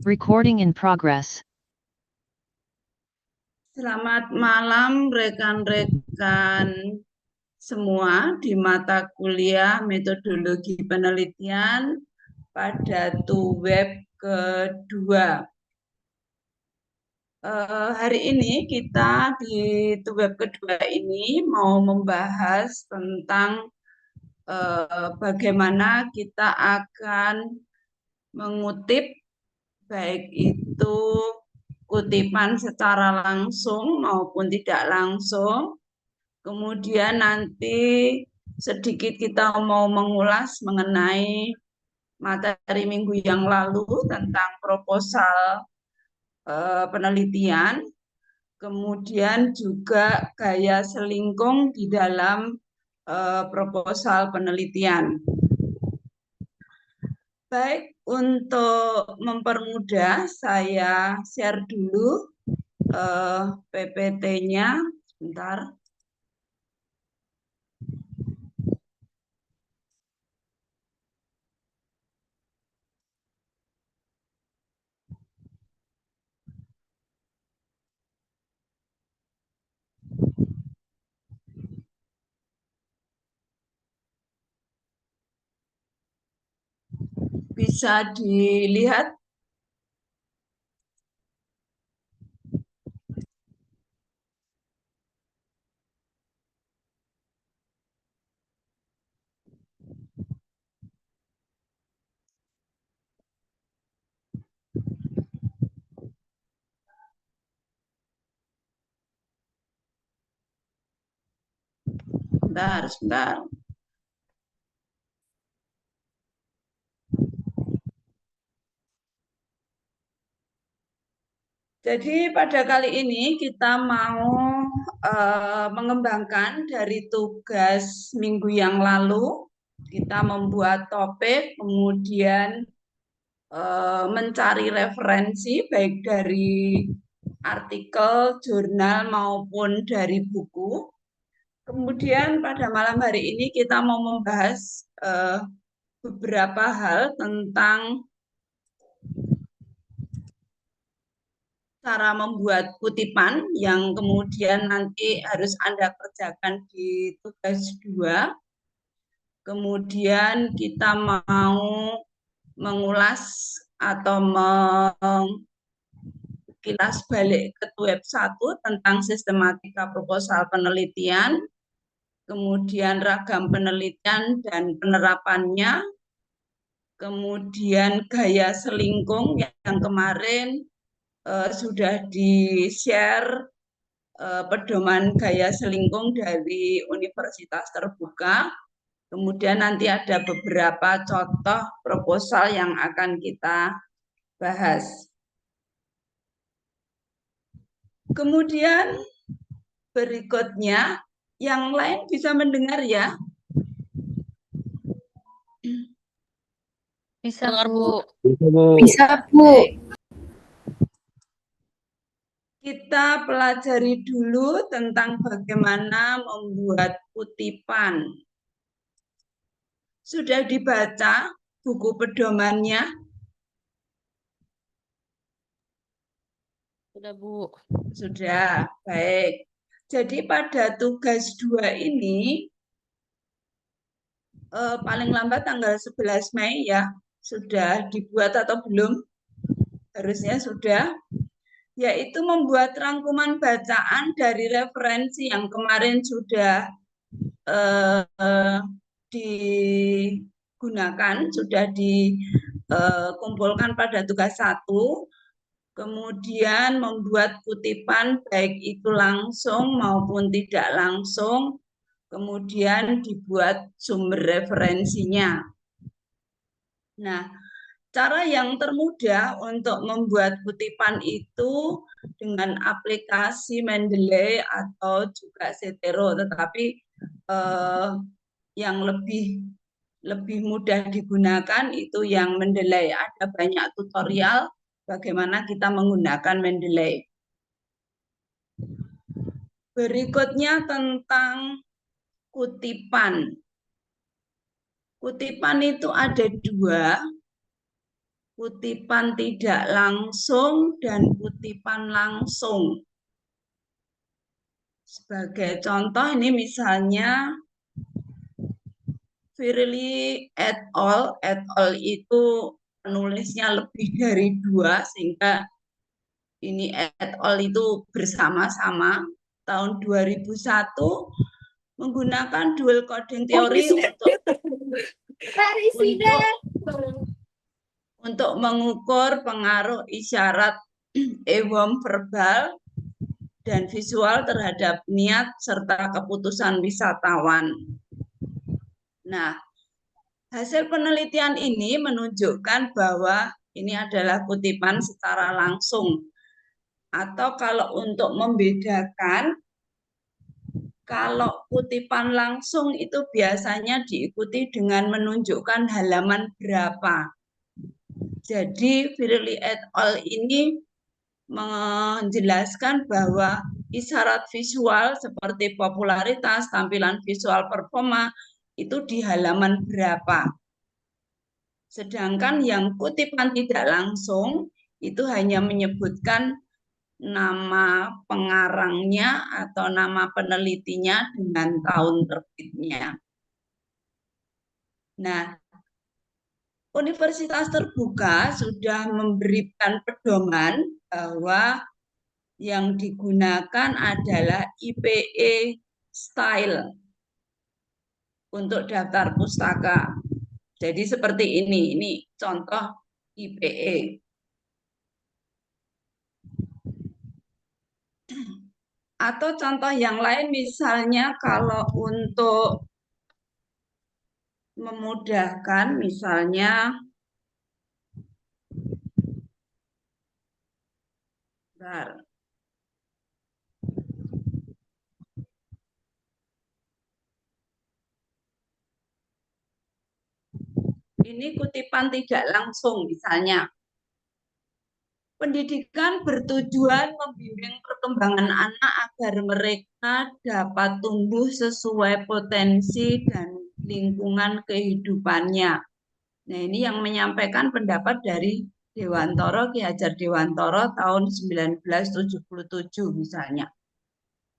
Recording in progress. Selamat malam rekan-rekan semua di mata kuliah metodologi penelitian pada TUWeb kedua. Hari ini kita di TUWeb kedua ini mau membahas tentang bagaimana kita akan mengutip baik itu kutipan secara langsung maupun tidak langsung. Kemudian nanti sedikit kita mau mengulas mengenai materi minggu yang lalu tentang proposal penelitian, kemudian juga gaya selingkung di dalam proposal penelitian. Baik, untuk mempermudah saya share dulu PPT-nya. Sebentar. Bisa dilihat. Sebentar. Jadi pada kali ini kita mau mengembangkan dari tugas minggu yang lalu. Kita membuat topik, kemudian mencari referensi baik dari artikel, jurnal maupun dari buku. Kemudian pada malam hari ini kita mau membahas beberapa hal tentang cara membuat kutipan yang kemudian nanti harus Anda kerjakan di tugas 2. Kemudian kita mau mengulas atau kilas balik ke web 1 tentang sistematika proposal penelitian, kemudian ragam penelitian dan penerapannya, kemudian gaya selingkung yang kemarin sudah di-share pedoman gaya selingkung dari Universitas Terbuka. Kemudian nanti ada beberapa contoh proposal yang akan kita bahas. Kemudian berikutnya, yang lain bisa mendengar ya? Bisa, Bu. Bisa, Bu. Kita pelajari dulu tentang bagaimana membuat kutipan. Sudah dibaca buku pedomannya? Sudah, Bu. Sudah, baik. Jadi pada tugas 2 ini, paling lambat tanggal 11 Mei ya, sudah dibuat atau belum? Harusnya sudah. Yaitu membuat rangkuman bacaan dari referensi yang kemarin sudah digunakan, sudah dikumpulkan pada tugas 1, kemudian membuat kutipan baik itu langsung maupun tidak langsung, kemudian dibuat sumber referensinya. Nah, cara yang termudah untuk membuat kutipan itu dengan aplikasi Mendeley atau juga Zotero, tetapi yang lebih mudah digunakan itu yang Mendeley. Ada banyak tutorial bagaimana kita menggunakan Mendeley. Berikutnya tentang kutipan. Kutipan itu ada 2. kutipan tidak langsung dan kutipan langsung. Sebagai contoh ini misalnya Firly et al. Itu penulisnya lebih dari 2 sehingga ini et al. Itu bersama-sama tahun 2001 menggunakan dual coding teori untuk mengukur pengaruh isyarat ewam verbal dan visual terhadap niat serta keputusan wisatawan. Nah, hasil penelitian ini menunjukkan bahwa ini adalah kutipan secara langsung. Atau kalau untuk membedakan, kalau kutipan langsung itu biasanya diikuti dengan menunjukkan halaman berapa. Jadi Firly et al. Ini menjelaskan bahwa isyarat visual seperti popularitas, tampilan visual performa, itu di halaman berapa. Sedangkan yang kutipan tidak langsung itu hanya menyebutkan nama pengarangnya atau nama penelitinya dengan tahun terbitnya. Nah, Universitas Terbuka sudah memberikan pedoman bahwa yang digunakan adalah IPE style untuk daftar pustaka. Jadi seperti ini contoh IPE. Atau contoh yang lain misalnya kalau untuk memudahkan misalnya bentar. Ini kutipan tidak langsung misalnya. Pendidikan bertujuan membimbing perkembangan anak agar mereka dapat tumbuh sesuai potensi dan lingkungan kehidupannya. Nah, ini yang menyampaikan pendapat dari Dewantoro, Ki Hajar Dewantoro tahun 1977 misalnya.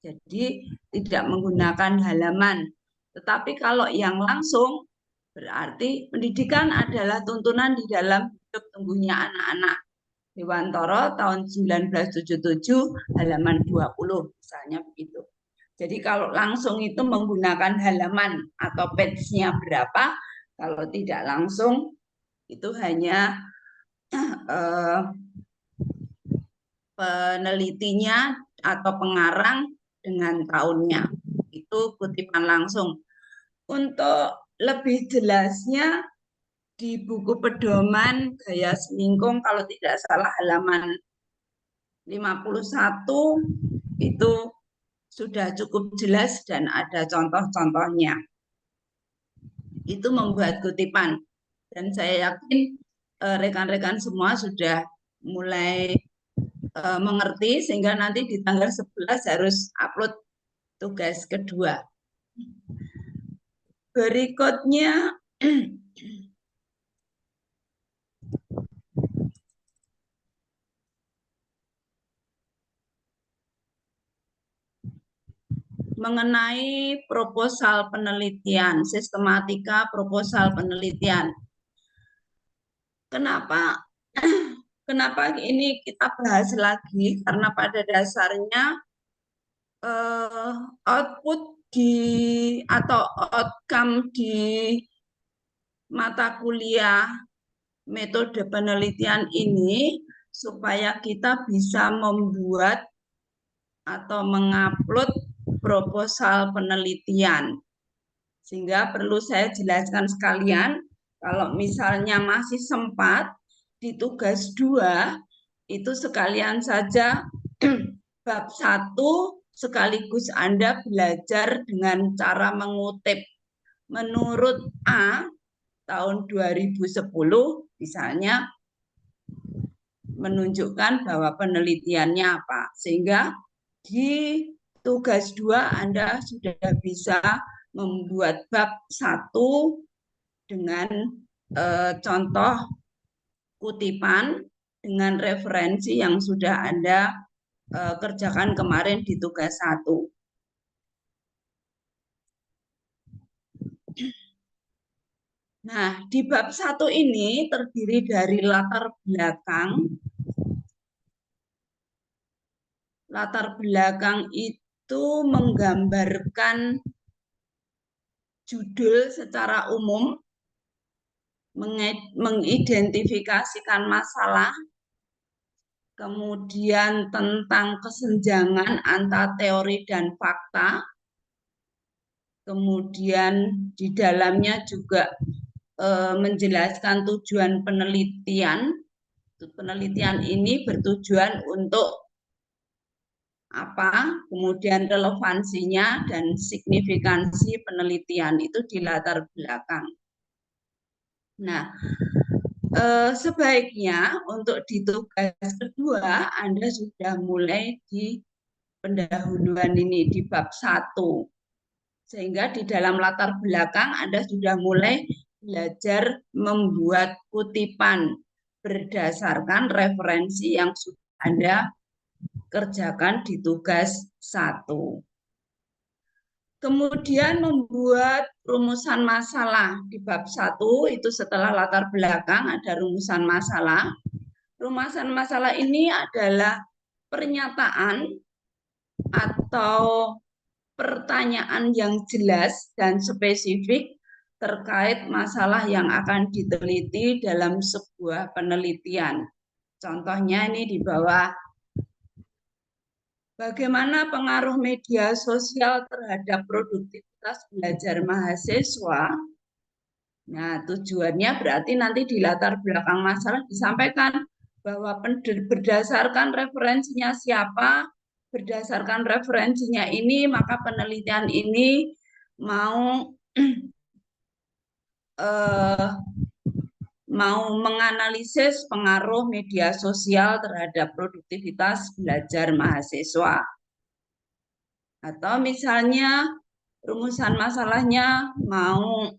Jadi tidak menggunakan halaman. Tetapi kalau yang langsung berarti pendidikan adalah tuntunan di dalam hidup tumbuhnya anak-anak. Dewantoro tahun 1977 halaman 20 misalnya begitu. Jadi kalau langsung itu menggunakan halaman atau page-nya berapa, kalau tidak langsung itu hanya penelitinya atau pengarang dengan tahunnya. Itu kutipan langsung. Untuk lebih jelasnya di buku pedoman gaya selingkung kalau tidak salah halaman 51 itu sudah cukup jelas dan ada contoh-contohnya. Itu membuat kutipan dan saya yakin rekan-rekan semua sudah mulai mengerti sehingga nanti di tanggal 11 harus upload tugas kedua. Berikutnya mengenai proposal penelitian, sistematika proposal penelitian. Kenapa ini kita bahas lagi? Karena pada dasarnya output atau outcome di mata kuliah metode penelitian ini supaya kita bisa membuat atau mengupload proposal penelitian. Sehingga perlu saya jelaskan sekalian, kalau misalnya masih sempat di tugas 2, itu sekalian saja bab 1 sekaligus Anda belajar dengan cara mengutip. Menurut A, tahun 2010, misalnya menunjukkan bahwa penelitiannya apa. Sehingga di tugas 2 Anda sudah bisa membuat bab 1 dengan contoh kutipan dengan referensi yang sudah Anda kerjakan kemarin di tugas 1. Nah, di bab 1 ini terdiri dari latar belakang. Latar belakang itu menggambarkan judul secara umum, mengidentifikasikan masalah, kemudian tentang kesenjangan antara teori dan fakta, kemudian di dalamnya juga menjelaskan tujuan penelitian. Penelitian ini bertujuan untuk apa, kemudian relevansinya dan signifikansi penelitian itu di latar belakang. Nah, sebaiknya untuk di tugas kedua Anda sudah mulai di pendahuluan ini di bab 1. Sehingga di dalam latar belakang Anda sudah mulai belajar membuat kutipan berdasarkan referensi yang sudah Anda kerjakan di tugas 1. Kemudian membuat rumusan masalah di bab 1 itu setelah latar belakang ada rumusan masalah. Rumusan masalah ini adalah pernyataan atau pertanyaan yang jelas dan spesifik terkait masalah yang akan diteliti dalam sebuah penelitian. Contohnya ini di bawah. Bagaimana pengaruh media sosial terhadap produktivitas belajar mahasiswa? Nah, tujuannya berarti nanti di latar belakang masalah disampaikan bahwa berdasarkan referensinya siapa, berdasarkan referensinya ini, maka penelitian ini mau menganalisis pengaruh media sosial terhadap produktivitas belajar mahasiswa. Atau misalnya rumusan masalahnya mau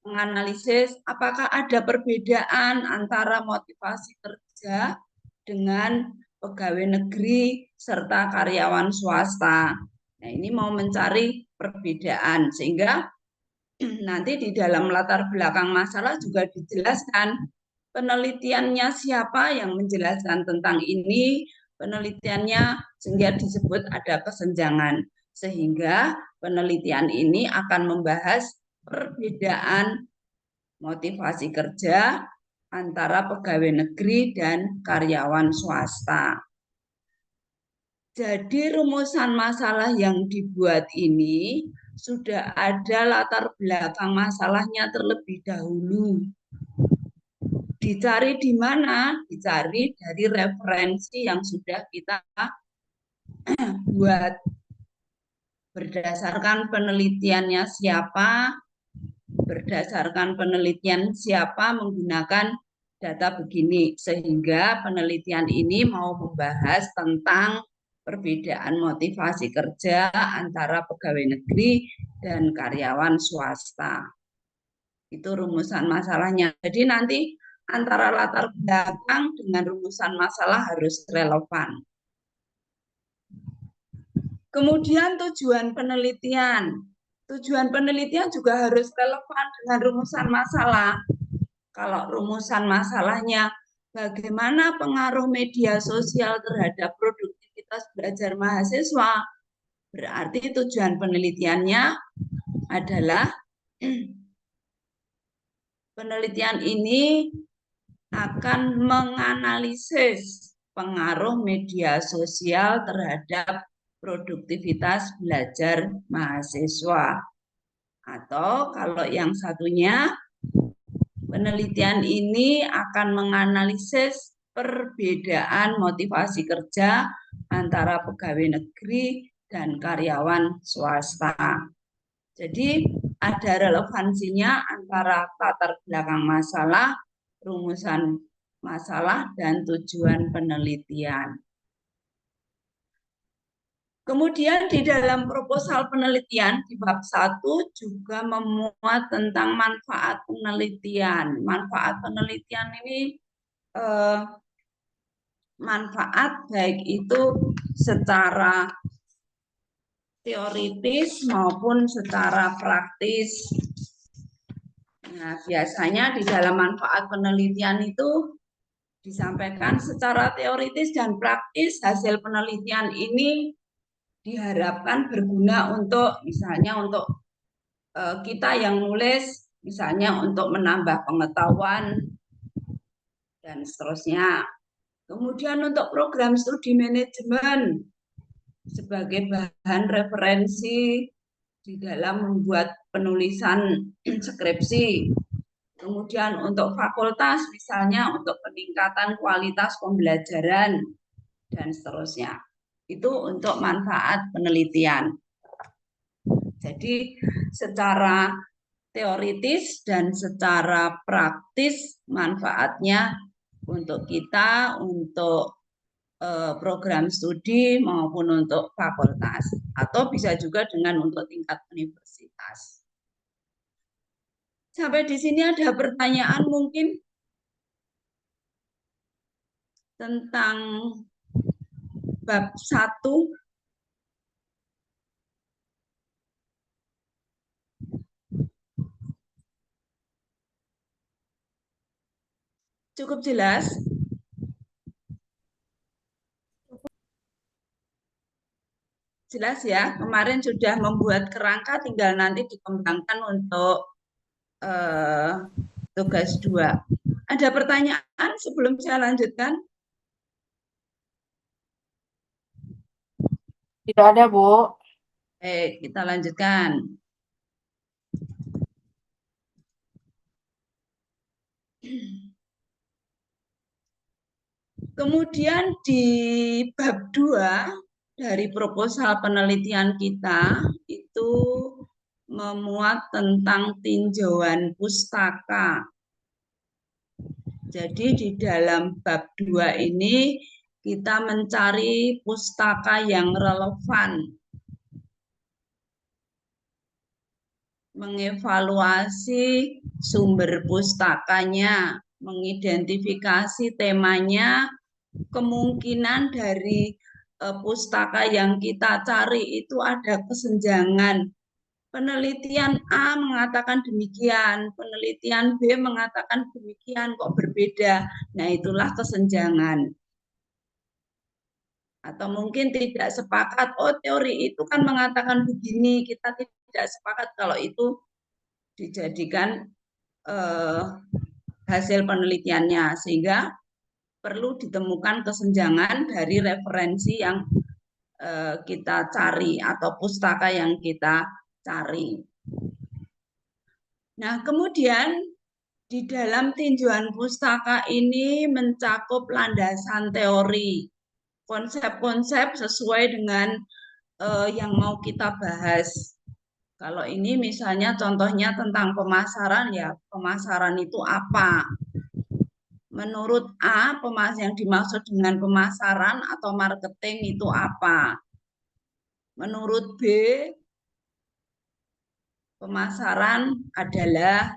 menganalisis apakah ada perbedaan antara motivasi kerja dengan pegawai negeri serta karyawan swasta. Nah, ini mau mencari perbedaan sehingga nanti di dalam latar belakang masalah juga dijelaskan penelitiannya siapa yang menjelaskan tentang ini, penelitiannya sehingga disebut ada kesenjangan. Sehingga penelitian ini akan membahas perbedaan motivasi kerja antara pegawai negeri dan karyawan swasta. Jadi rumusan masalah yang dibuat ini sudah ada latar belakang masalahnya terlebih dahulu. Dicari di mana? Dicari dari referensi yang sudah kita buat. Berdasarkan penelitiannya siapa, berdasarkan penelitian siapa menggunakan data begini. Sehingga penelitian ini mau membahas tentang perbedaan motivasi kerja antara pegawai negeri dan karyawan swasta. Itu rumusan masalahnya. Jadi nanti antara latar belakang dengan rumusan masalah harus relevan. Kemudian tujuan penelitian. Tujuan penelitian juga harus relevan dengan rumusan masalah. Kalau rumusan masalahnya bagaimana pengaruh media sosial terhadap produktivitas belajar mahasiswa, berarti tujuan penelitiannya adalah penelitian ini akan menganalisis pengaruh media sosial terhadap produktivitas belajar mahasiswa. Atau kalau yang satunya, penelitian ini akan menganalisis perbedaan motivasi kerja antara pegawai negeri dan karyawan swasta. Jadi ada relevansinya antara latar belakang masalah, rumusan masalah, dan tujuan penelitian. Kemudian di dalam proposal penelitian di bab 1 juga memuat tentang manfaat penelitian. Manfaat penelitian ini manfaat baik itu secara teoritis maupun secara praktis. Nah, biasanya di dalam manfaat penelitian itu disampaikan secara teoritis dan praktis. Hasil penelitian ini diharapkan berguna untuk misalnya untuk kita yang nulis, misalnya untuk menambah pengetahuan dan seterusnya. Kemudian untuk program studi manajemen sebagai bahan referensi di dalam membuat penulisan skripsi. Kemudian untuk fakultas misalnya untuk peningkatan kualitas pembelajaran dan seterusnya. Itu untuk manfaat penelitian. Jadi secara teoritis dan secara praktis manfaatnya untuk kita, untuk program studi maupun untuk fakultas, atau bisa juga dengan untuk tingkat universitas. Sampai di sini ada pertanyaan mungkin tentang bab 1. Cukup jelas? Jelas ya, kemarin sudah membuat kerangka, tinggal nanti dikembangkan untuk tugas 2. Ada pertanyaan sebelum saya lanjutkan? Tidak ada, Bu. Kita lanjutkan. Kemudian di bab 2 dari proposal penelitian kita itu memuat tentang tinjauan pustaka. Jadi di dalam bab 2 ini kita mencari pustaka yang relevan, mengevaluasi sumber pustakanya, mengidentifikasi temanya, kemungkinan dari pustaka yang kita cari itu ada kesenjangan. Penelitian A mengatakan demikian, penelitian B mengatakan demikian, kok berbeda. Nah, itulah kesenjangan. Atau mungkin tidak sepakat, oh teori itu kan mengatakan begini, kita tidak sepakat kalau itu dijadikan hasil penelitiannya, sehingga perlu ditemukan kesenjangan dari referensi yang kita cari atau pustaka yang kita cari. Nah, kemudian di dalam tinjauan pustaka ini mencakup landasan teori, konsep-konsep sesuai dengan yang mau kita bahas. Kalau ini misalnya contohnya tentang pemasaran, ya pemasaran itu apa? Menurut A, yang dimaksud dengan pemasaran atau marketing itu apa? Menurut B, pemasaran adalah.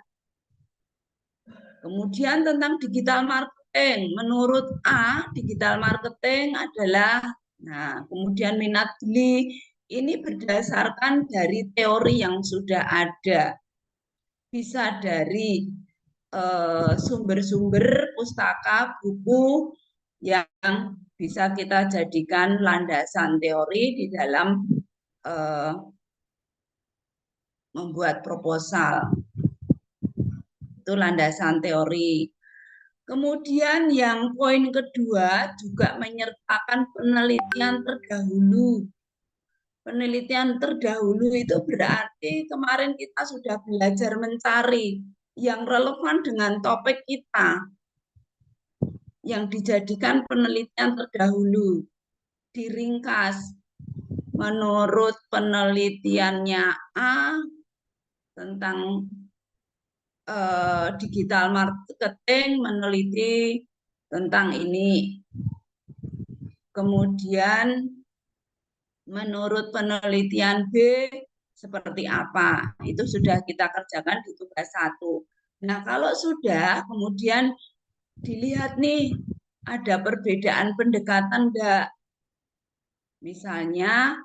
Kemudian tentang digital marketing, menurut A, digital marketing adalah, nah, kemudian minat beli, ini berdasarkan dari teori yang sudah ada. Bisa dari sumber-sumber pustaka, buku yang bisa kita jadikan landasan teori di dalam membuat proposal. Itu landasan teori. Kemudian yang poin kedua juga menyertakan penelitian terdahulu. Penelitian terdahulu itu berarti kemarin kita sudah belajar mencari yang relevan dengan topik kita, yang dijadikan penelitian terdahulu. Diringkas, menurut penelitiannya A tentang digital marketing, meneliti tentang ini. Kemudian menurut penelitian B seperti apa? Itu sudah kita kerjakan di tugas 1. Nah, kalau sudah, kemudian dilihat nih, ada perbedaan pendekatan enggak? Misalnya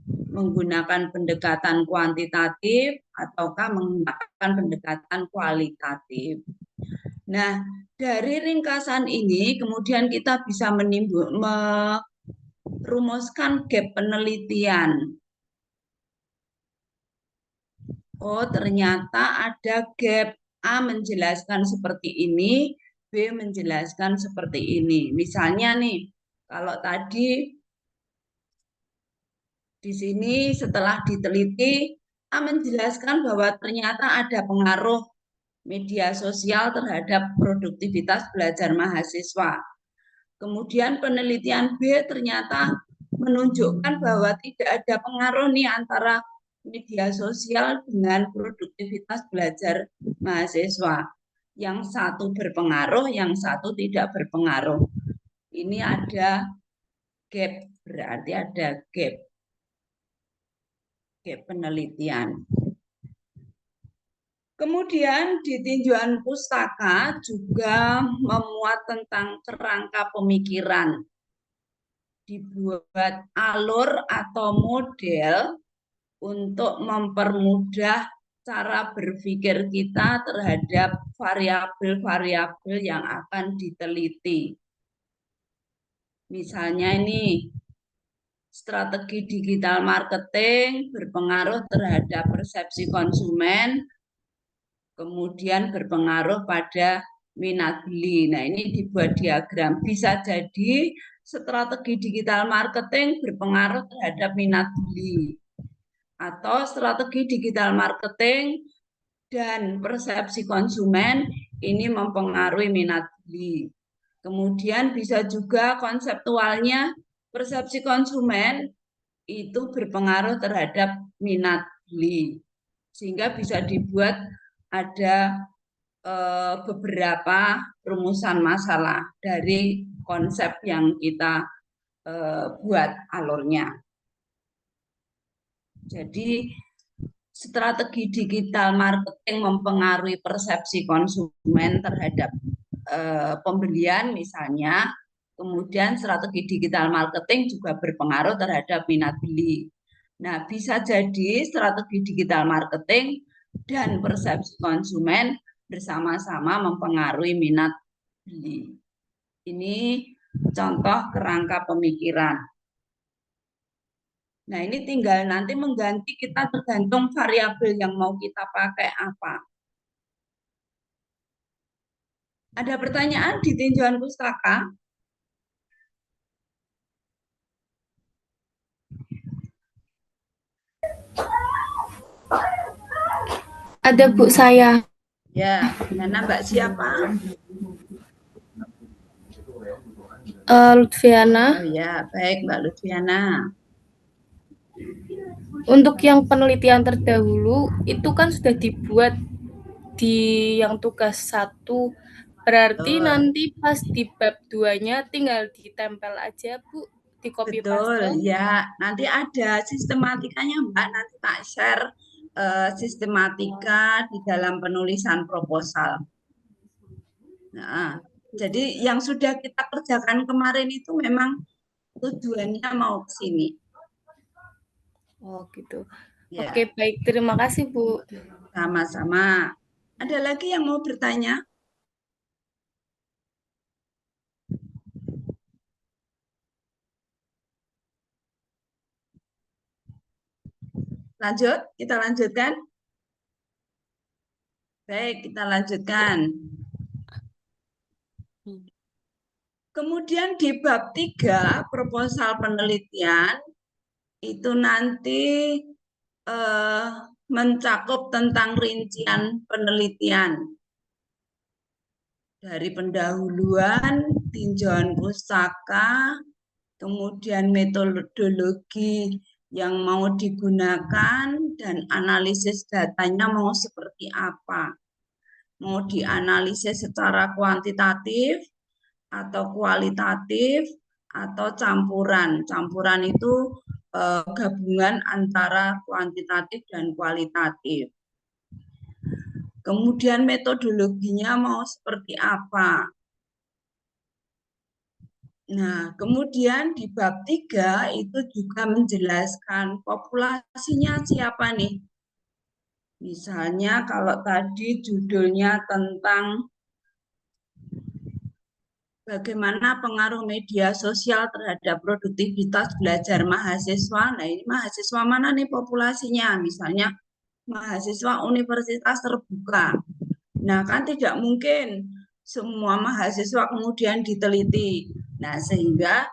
menggunakan pendekatan kuantitatif ataukah menggunakan pendekatan kualitatif. Nah, dari ringkasan ini kemudian kita bisa merumuskan gap penelitian. Oh, ternyata ada gap. A menjelaskan seperti ini, B menjelaskan seperti ini. Misalnya nih, kalau tadi di sini setelah diteliti, A menjelaskan bahwa ternyata ada pengaruh media sosial terhadap produktivitas belajar mahasiswa. Kemudian penelitian B ternyata menunjukkan bahwa tidak ada pengaruh nih antara media sosial dengan produktivitas belajar mahasiswa. Yang satu berpengaruh, yang satu tidak berpengaruh. Ini ada gap, berarti ada gap penelitian. Kemudian di tinjauan pustaka juga memuat tentang kerangka pemikiran. Dibuat alur atau model untuk mempermudah cara berpikir kita terhadap variabel-variabel yang akan diteliti. Misalnya ini, strategi digital marketing berpengaruh terhadap persepsi konsumen, kemudian berpengaruh pada minat beli. Nah, ini dibuat diagram. Bisa jadi strategi digital marketing berpengaruh terhadap minat beli. Atau strategi digital marketing dan persepsi konsumen ini mempengaruhi minat beli. Kemudian bisa juga konseptualnya persepsi konsumen itu berpengaruh terhadap minat beli. Sehingga bisa dibuat ada beberapa rumusan masalah dari konsep yang kita buat alurnya. Jadi strategi digital marketing mempengaruhi persepsi konsumen terhadap pembelian misalnya, kemudian strategi digital marketing juga berpengaruh terhadap minat beli. Nah, bisa jadi strategi digital marketing dan persepsi konsumen bersama-sama mempengaruhi minat beli. Ini contoh kerangka pemikiran. Nah, ini tinggal nanti mengganti kita tergantung variabel yang mau kita pakai apa. Ada pertanyaan di tinjauan pustaka? Ada Bu saya. Ya, mana Mbak siapa? Lutfiana. Oh ya, baik Mbak Lutfiana. Untuk yang penelitian terdahulu itu kan sudah dibuat di yang tugas 1. Berarti nanti pas di bab 2-nya tinggal ditempel aja Bu, di copy Betul, paste. ya. Nanti ada sistematikanya Mbak, nanti tak share sistematika di dalam penulisan proposal. Nah, jadi yang sudah kita kerjakan kemarin itu memang tujuannya mau ke sini. Oh, gitu. Ya, Oke, baik. Terima kasih, Bu. sama-sama. Ada lagi yang mau bertanya? Lanjut, kita lanjutkan. Baik, kita lanjutkan. Kemudian di bab 3, proposal penelitian, itu nanti mencakup tentang rincian penelitian. Dari pendahuluan, tinjauan pustaka, kemudian metodologi yang mau digunakan, dan analisis datanya mau seperti apa. Mau dianalisis secara kuantitatif, atau kualitatif, atau campuran. Campuran itu gabungan antara kuantitatif dan kualitatif. Kemudian metodologinya mau seperti apa? Nah, kemudian di bab 3 itu juga menjelaskan populasinya siapa nih. Misalnya kalau tadi judulnya tentang bagaimana pengaruh media sosial terhadap produktivitas belajar mahasiswa. Nah, ini mahasiswa mana nih populasinya? Misalnya mahasiswa universitas terbuka. Nah, kan tidak mungkin semua mahasiswa kemudian diteliti. Nah, sehingga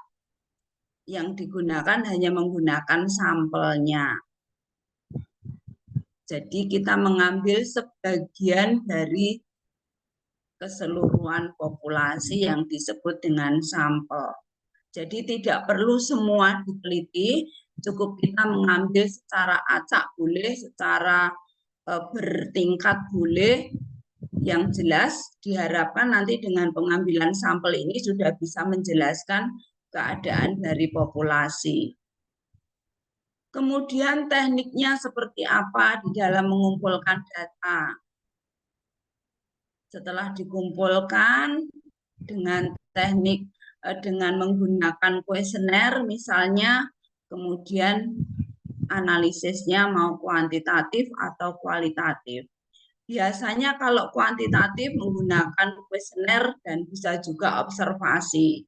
yang digunakan hanya menggunakan sampelnya. Jadi kita mengambil sebagian dari keseluruhan populasi yang disebut dengan sampel. Jadi tidak perlu semua diteliti, cukup kita mengambil secara acak boleh, secara bertingkat boleh. Yang jelas diharapkan nanti dengan pengambilan sampel ini sudah bisa menjelaskan keadaan dari populasi. Kemudian tekniknya seperti apa di dalam mengumpulkan data. Setelah dikumpulkan dengan teknik dengan menggunakan kuesioner misalnya, kemudian analisisnya mau kuantitatif atau kualitatif. Biasanya kalau kuantitatif menggunakan kuesioner dan bisa juga observasi.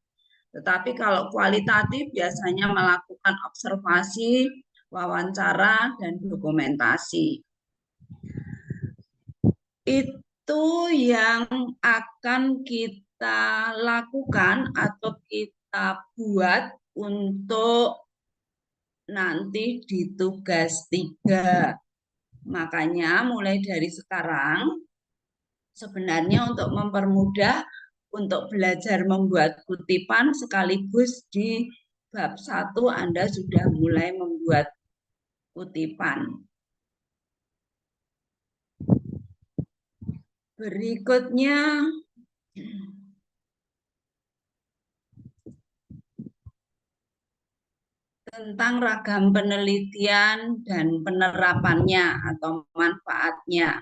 Tetapi kalau kualitatif biasanya melakukan observasi, wawancara, dan dokumentasi. Itu yang akan kita lakukan atau kita buat untuk nanti di tugas 3. Makanya mulai dari sekarang sebenarnya untuk mempermudah untuk belajar membuat kutipan sekaligus di bab 1 Anda sudah mulai membuat kutipan. Berikutnya tentang ragam penelitian dan penerapannya atau manfaatnya.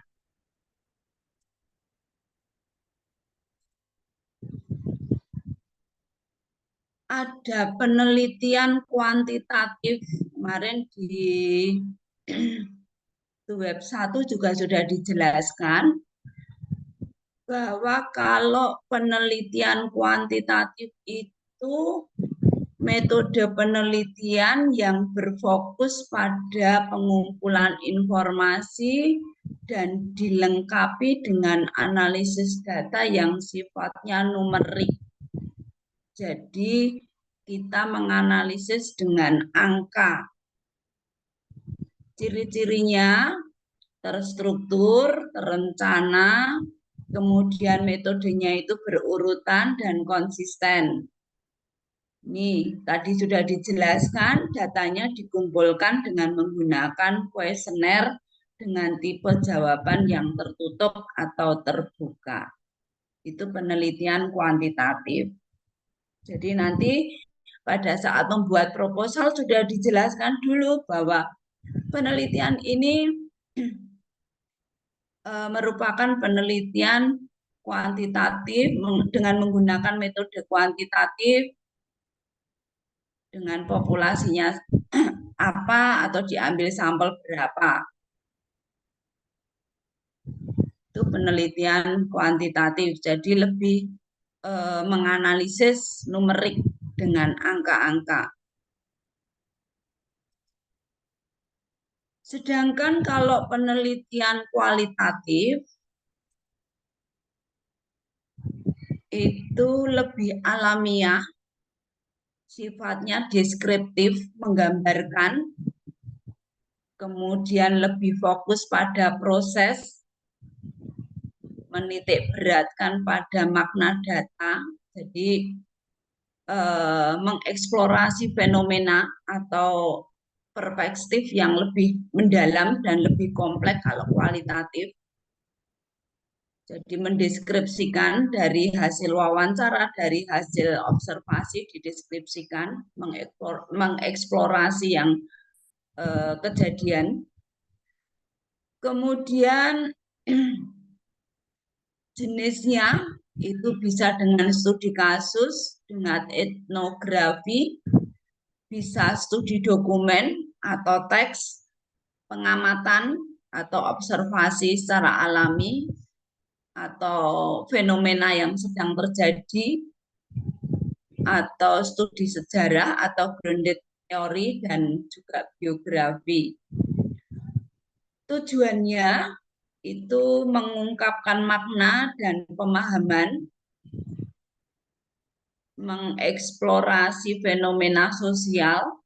Ada penelitian kuantitatif kemarin di web 1 juga sudah dijelaskan bahwa kalau penelitian kuantitatif itu metode penelitian yang berfokus pada pengumpulan informasi dan dilengkapi dengan analisis data yang sifatnya numerik. Jadi kita menganalisis dengan angka. Ciri-cirinya terstruktur, terencana, kemudian metodenya itu berurutan dan konsisten. Nih, tadi sudah dijelaskan, datanya dikumpulkan dengan menggunakan kuesioner dengan tipe jawaban yang tertutup atau terbuka. Itu penelitian kuantitatif. Jadi nanti pada saat membuat proposal sudah dijelaskan dulu bahwa penelitian ini merupakan penelitian kuantitatif dengan menggunakan metode kuantitatif dengan populasinya apa atau diambil sampel berapa. Itu penelitian kuantitatif, jadi lebih menganalisis numerik dengan angka-angka. Sedangkan kalau penelitian kualitatif itu lebih alamiah, sifatnya deskriptif, menggambarkan, kemudian lebih fokus pada proses, menitik beratkan pada makna data, jadi mengeksplorasi fenomena atau perspektif yang lebih mendalam dan lebih kompleks kalau kualitatif. Jadi mendeskripsikan dari hasil wawancara, dari hasil observasi dideskripsikan, mengeksplorasi yang kejadian. Kemudian jenisnya Itu bisa dengan studi kasus, dengan etnografi, bisa studi dokumen atau teks, pengamatan atau observasi secara alami, atau fenomena yang sedang terjadi, atau studi sejarah atau grounded teori, dan juga biografi. Tujuannya itu mengungkapkan makna dan pemahaman, mengeksplorasi fenomena sosial,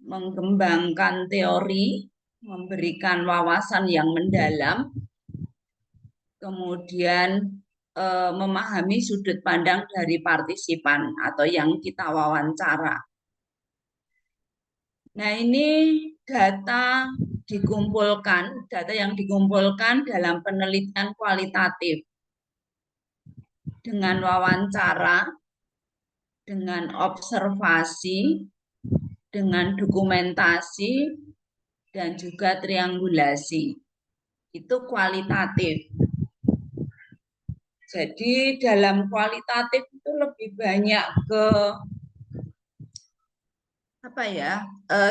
mengembangkan teori, memberikan wawasan yang mendalam, kemudian memahami sudut pandang dari partisipan atau yang kita wawancara. Nah, ini data yang dikumpulkan dalam penelitian kualitatif dengan wawancara, dengan observasi, dengan dokumentasi, dan juga triangulasi. Itu kualitatif. Jadi dalam kualitatif itu lebih banyak ke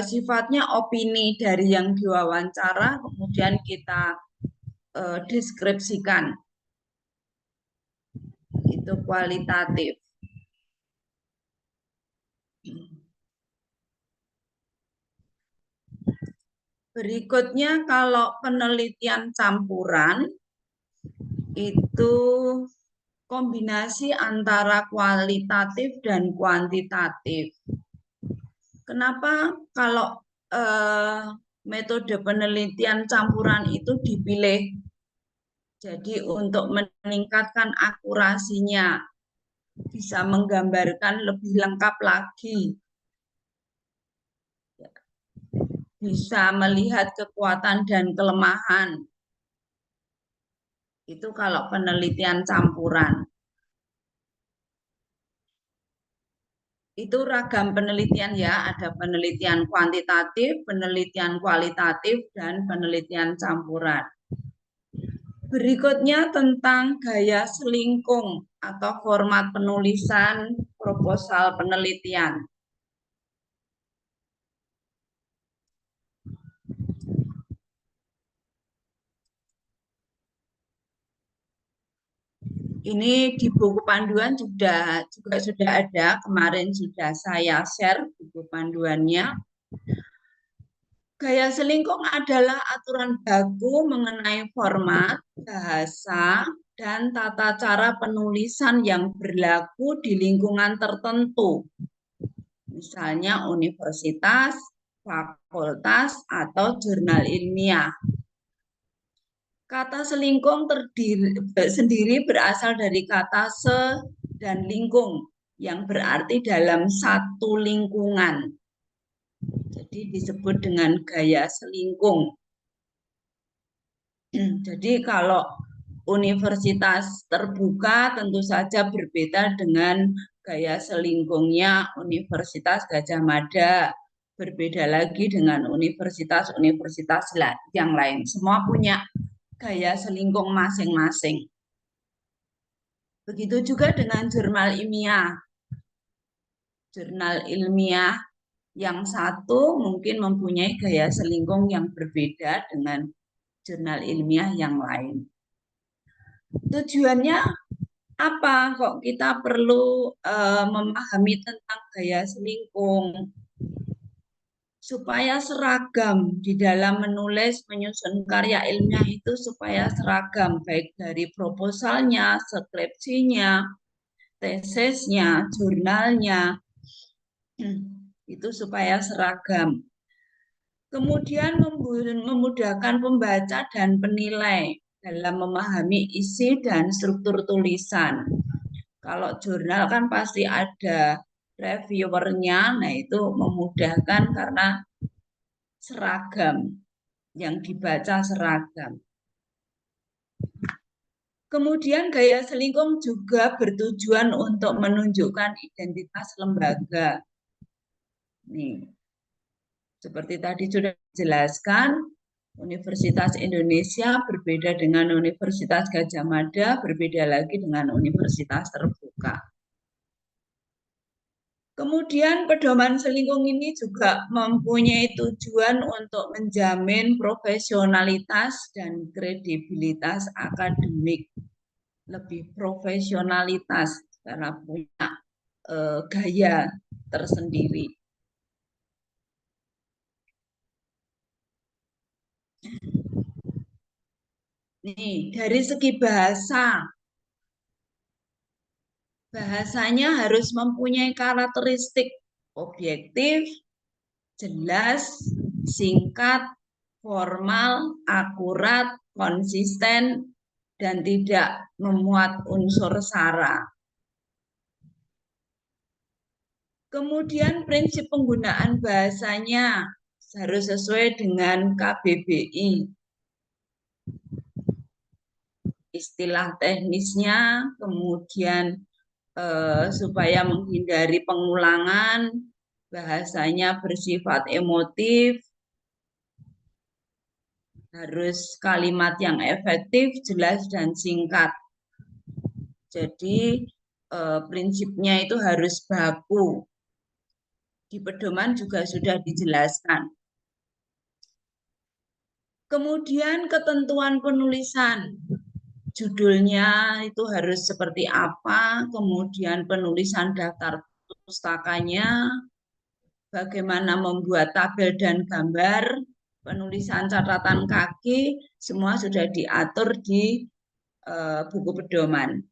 sifatnya opini dari yang diwawancara, kemudian kita deskripsikan. Itu kualitatif. Berikutnya, kalau penelitian campuran itu kombinasi antara kualitatif dan kuantitatif. Kenapa kalau metode penelitian campuran itu dipilih? Jadi untuk meningkatkan akurasinya, bisa menggambarkan lebih lengkap lagi, bisa melihat kekuatan dan kelemahan. Itu kalau penelitian campuran. Itu ragam penelitian ya, ada penelitian kuantitatif, penelitian kualitatif, dan penelitian campuran. Berikutnya tentang gaya selingkung atau format penulisan proposal penelitian. Ini di buku panduan juga sudah ada, kemarin sudah saya share buku panduannya. Gaya selingkung adalah aturan baku mengenai format, bahasa, dan tata cara penulisan yang berlaku di lingkungan tertentu. Misalnya universitas, fakultas, atau jurnal ilmiah. Kata selingkung sendiri berasal dari kata se dan lingkung, yang berarti dalam satu lingkungan. Jadi disebut dengan gaya selingkung. Jadi kalau universitas terbuka tentu saja berbeda dengan gaya selingkungnya Universitas Gadjah Mada. Berbeda lagi dengan universitas-universitas yang lain. Semua punya gaya selingkung masing-masing. Begitu juga dengan jurnal ilmiah. Jurnal ilmiah yang satu mungkin mempunyai gaya selingkung yang berbeda dengan jurnal ilmiah yang lain. Tujuannya apa? Kok kita perlu memahami tentang gaya selingkung? Supaya seragam di dalam menulis, menyusun karya ilmiah itu supaya seragam, baik dari proposalnya, skripsinya, tesisnya, jurnalnya, itu supaya seragam. Kemudian memudahkan pembaca dan penilai dalam memahami isi dan struktur tulisan. Kalau jurnal kan pasti ada reviewernya, nah itu memudahkan karena seragam, yang dibaca seragam. Kemudian gaya selingkung juga bertujuan untuk menunjukkan identitas lembaga. Nih, seperti tadi sudah dijelaskan, Universitas Indonesia berbeda dengan Universitas Gadjah Mada, berbeda lagi dengan universitas terbuka. Kemudian pedoman selingkuh ini juga mempunyai tujuan untuk menjamin profesionalitas dan kredibilitas akademik, lebih profesionalitas karena punya gaya tersendiri. Nih, dari segi bahasanya harus mempunyai karakteristik objektif, jelas, singkat, formal, akurat, konsisten, dan tidak memuat unsur sara. Kemudian prinsip penggunaan bahasanya harus sesuai dengan KBBI. Istilah teknisnya, kemudian supaya menghindari pengulangan, bahasanya bersifat emotif, harus kalimat yang efektif, jelas, dan singkat. Jadi prinsipnya itu harus baku. Di pedoman juga sudah dijelaskan. Kemudian ketentuan penulisan. Judulnya itu harus seperti apa, kemudian penulisan daftar pustakanya, bagaimana membuat tabel dan gambar, penulisan catatan kaki, semua sudah diatur di buku pedoman.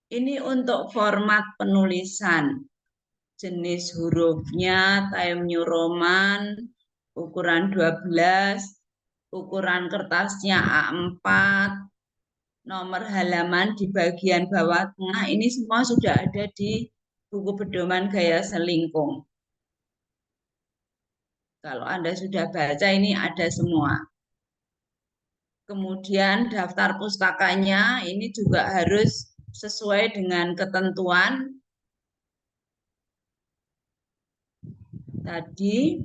Ini untuk format penulisan, jenis hurufnya, Times New Roman, ukuran 12, ukuran kertasnya A4, nomor halaman di bagian bawah tengah, ini semua sudah ada di buku pedoman gaya selingkuh. Kalau Anda sudah baca, ini ada semua. Kemudian daftar pustakanya ini juga harus sesuai dengan ketentuan tadi.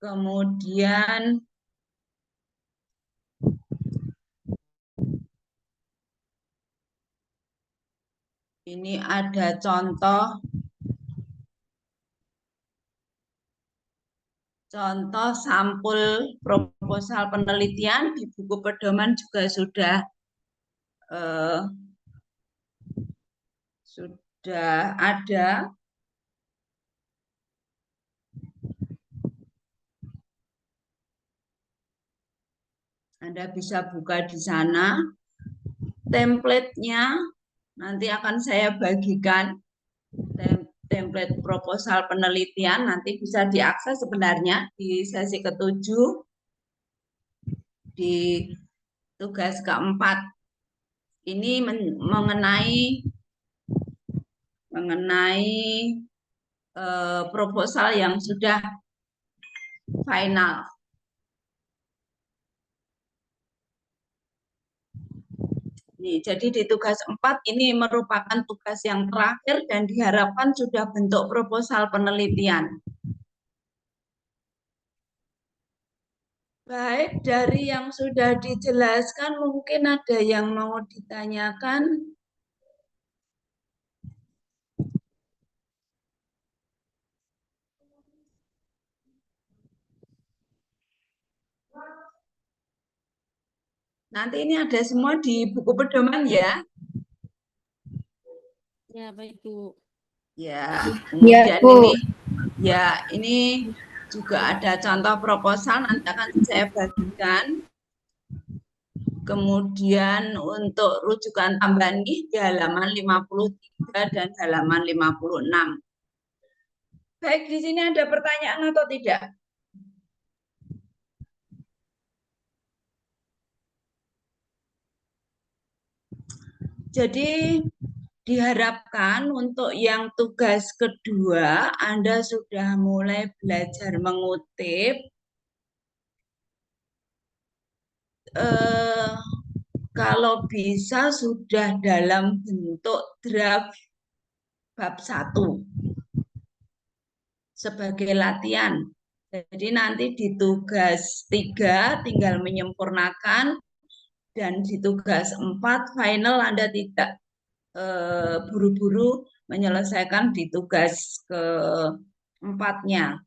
Kemudian ini ada contoh sampul proposal penelitian di buku pedoman juga sudah ada. Anda bisa buka di sana. Template-nya nanti akan saya bagikan. Template proposal penelitian nanti bisa diakses sebenarnya di sesi ke-7 di tugas ke-4. Ini mengenai proposal yang sudah final. Nih, jadi di tugas 4 ini merupakan tugas yang terakhir dan diharapkan sudah bentuk proposal penelitian. Baik, dari yang sudah dijelaskan mungkin ada yang mau ditanyakan. Nanti ini ada semua di buku pedoman ya. Ya, baik Bu. Ya, kemudian Bu. ini juga ada contoh proposal nanti akan saya bagikan. Kemudian untuk rujukan tambahan ini di halaman 53 dan halaman 56. Baik, di sini ada pertanyaan atau tidak? Jadi diharapkan untuk yang tugas kedua Anda sudah mulai belajar mengutip. Kalau bisa sudah dalam bentuk draft bab 1 sebagai latihan. Jadi nanti di tugas 3 tinggal menyempurnakan, dan di tugas 4 final Anda tidak buru-buru menyelesaikan di tugas keempatnya.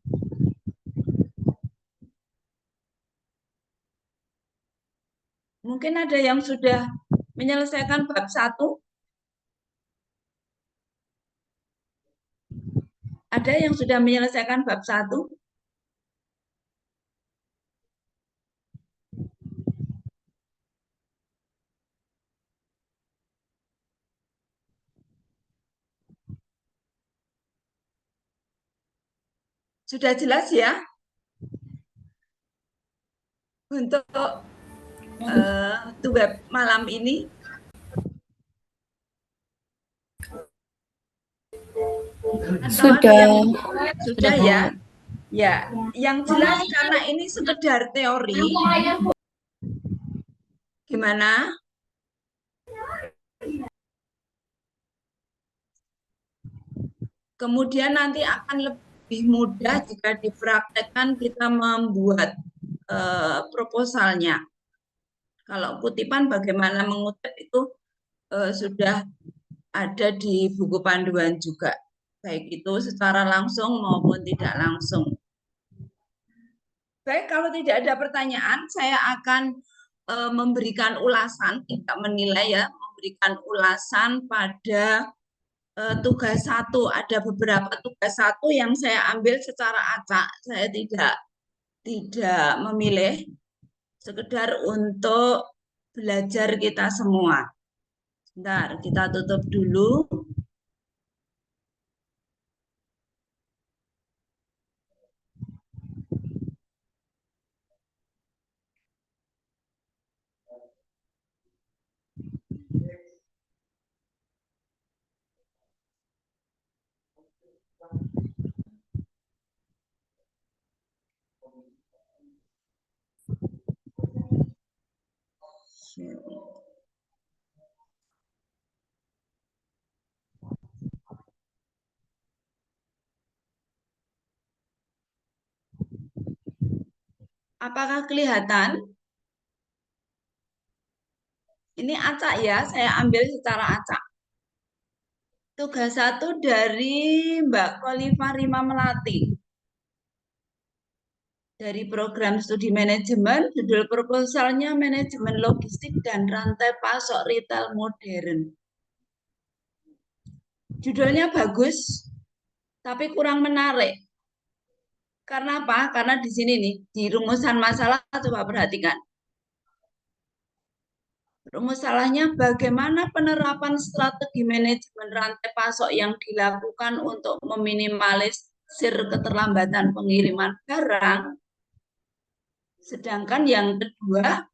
Mungkin ada yang sudah menyelesaikan bab 1? Ada yang sudah menyelesaikan bab 1? Sudah jelas ya? Untuk web malam ini? Sudah. Sudah ya? Ya, yang jelas karena ini sekedar teori. Gimana? Kemudian nanti akan lebih mudah jika dipraktekkan kita membuat proposalnya. Kalau kutipan bagaimana mengutip itu sudah ada di buku panduan juga, baik itu secara langsung maupun tidak langsung. Baik, kalau tidak ada pertanyaan, saya akan memberikan ulasan, tidak menilai ya, memberikan ulasan pada tugas 1. Ada beberapa tugas 1 yang saya ambil secara acak, saya tidak memilih, sekedar untuk belajar kita semua. Bentar, kita tutup dulu. Apakah kelihatan? Ini acak ya, saya ambil secara acak. Tugas 1 dari Mbak Kholifa Rima Melati. Dari program studi manajemen, judul proposalnya manajemen logistik dan rantai pasok retail modern. Judulnya bagus, tapi kurang menarik. Karena apa? Karena di sini nih, di rumusan masalah, coba perhatikan. Rumus salahnya bagaimana penerapan strategi manajemen rantai pasok yang dilakukan untuk meminimalisir keterlambatan pengiriman barang. Sedangkan yang kedua,